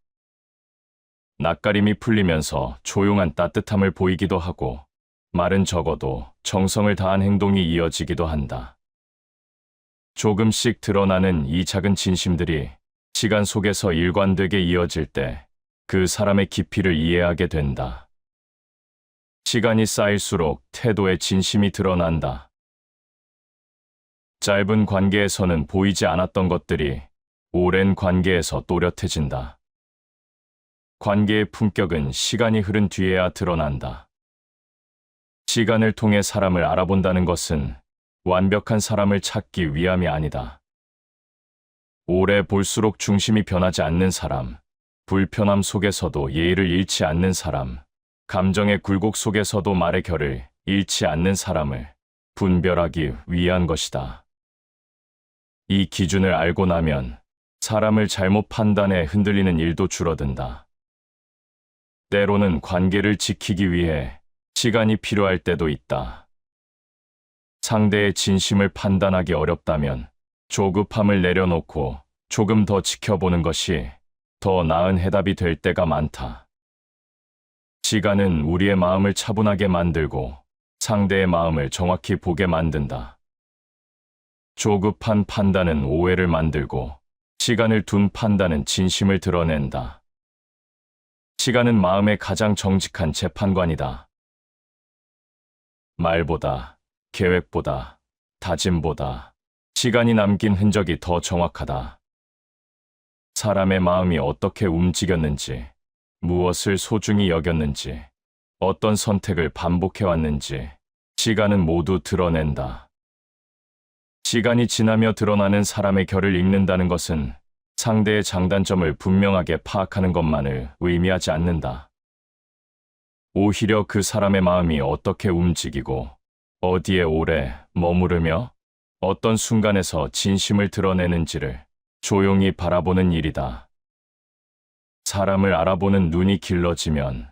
낯가림이 풀리면서 조용한 따뜻함을 보이기도 하고 말은 적어도 정성을 다한 행동이 이어지기도 한다. 조금씩 드러나는 이 작은 진심들이 시간 속에서 일관되게 이어질 때 그 사람의 깊이를 이해하게 된다. 시간이 쌓일수록 태도의 진심이 드러난다. 짧은 관계에서는 보이지 않았던 것들이 오랜 관계에서 또렷해진다. 관계의 품격은 시간이 흐른 뒤에야 드러난다. 시간을 통해 사람을 알아본다는 것은 완벽한 사람을 찾기 위함이 아니다. 오래 볼수록 중심이 변하지 않는 사람, 불편함 속에서도 예의를 잃지 않는 사람, 감정의 굴곡 속에서도 말의 결을 잃지 않는 사람을 분별하기 위한 것이다. 이 기준을 알고 나면 사람을 잘못 판단해 흔들리는 일도 줄어든다. 때로는 관계를 지키기 위해 시간이 필요할 때도 있다. 상대의 진심을 판단하기 어렵다면 조급함을 내려놓고 조금 더 지켜보는 것이 더 나은 해답이 될 때가 많다. 시간은 우리의 마음을 차분하게 만들고 상대의 마음을 정확히 보게 만든다. 조급한 판단은 오해를 만들고 시간을 둔 판단은 진심을 드러낸다. 시간은 마음의 가장 정직한 재판관이다. 말보다, 계획보다, 다짐보다 시간이 남긴 흔적이 더 정확하다. 사람의 마음이 어떻게 움직였는지, 무엇을 소중히 여겼는지, 어떤 선택을 반복해왔는지 시간은 모두 드러낸다. 시간이 지나며 드러나는 사람의 결을 읽는다는 것은 상대의 장단점을 분명하게 파악하는 것만을 의미하지 않는다. 오히려 그 사람의 마음이 어떻게 움직이고 어디에 오래 머무르며 어떤 순간에서 진심을 드러내는지를 조용히 바라보는 일이다. 사람을 알아보는 눈이 길러지면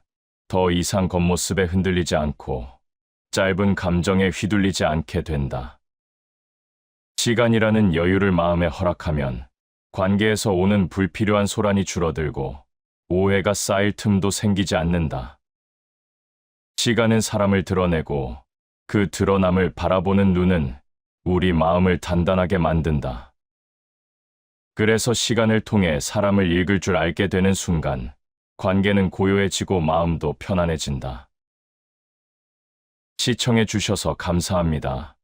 더 이상 겉모습에 흔들리지 않고 짧은 감정에 휘둘리지 않게 된다. 시간이라는 여유를 마음에 허락하면 관계에서 오는 불필요한 소란이 줄어들고 오해가 쌓일 틈도 생기지 않는다. 시간은 사람을 드러내고 그 드러남을 바라보는 눈은 우리 마음을 단단하게 만든다. 그래서 시간을 통해 사람을 읽을 줄 알게 되는 순간 관계는 고요해지고 마음도 편안해진다. 시청해 주셔서 감사합니다.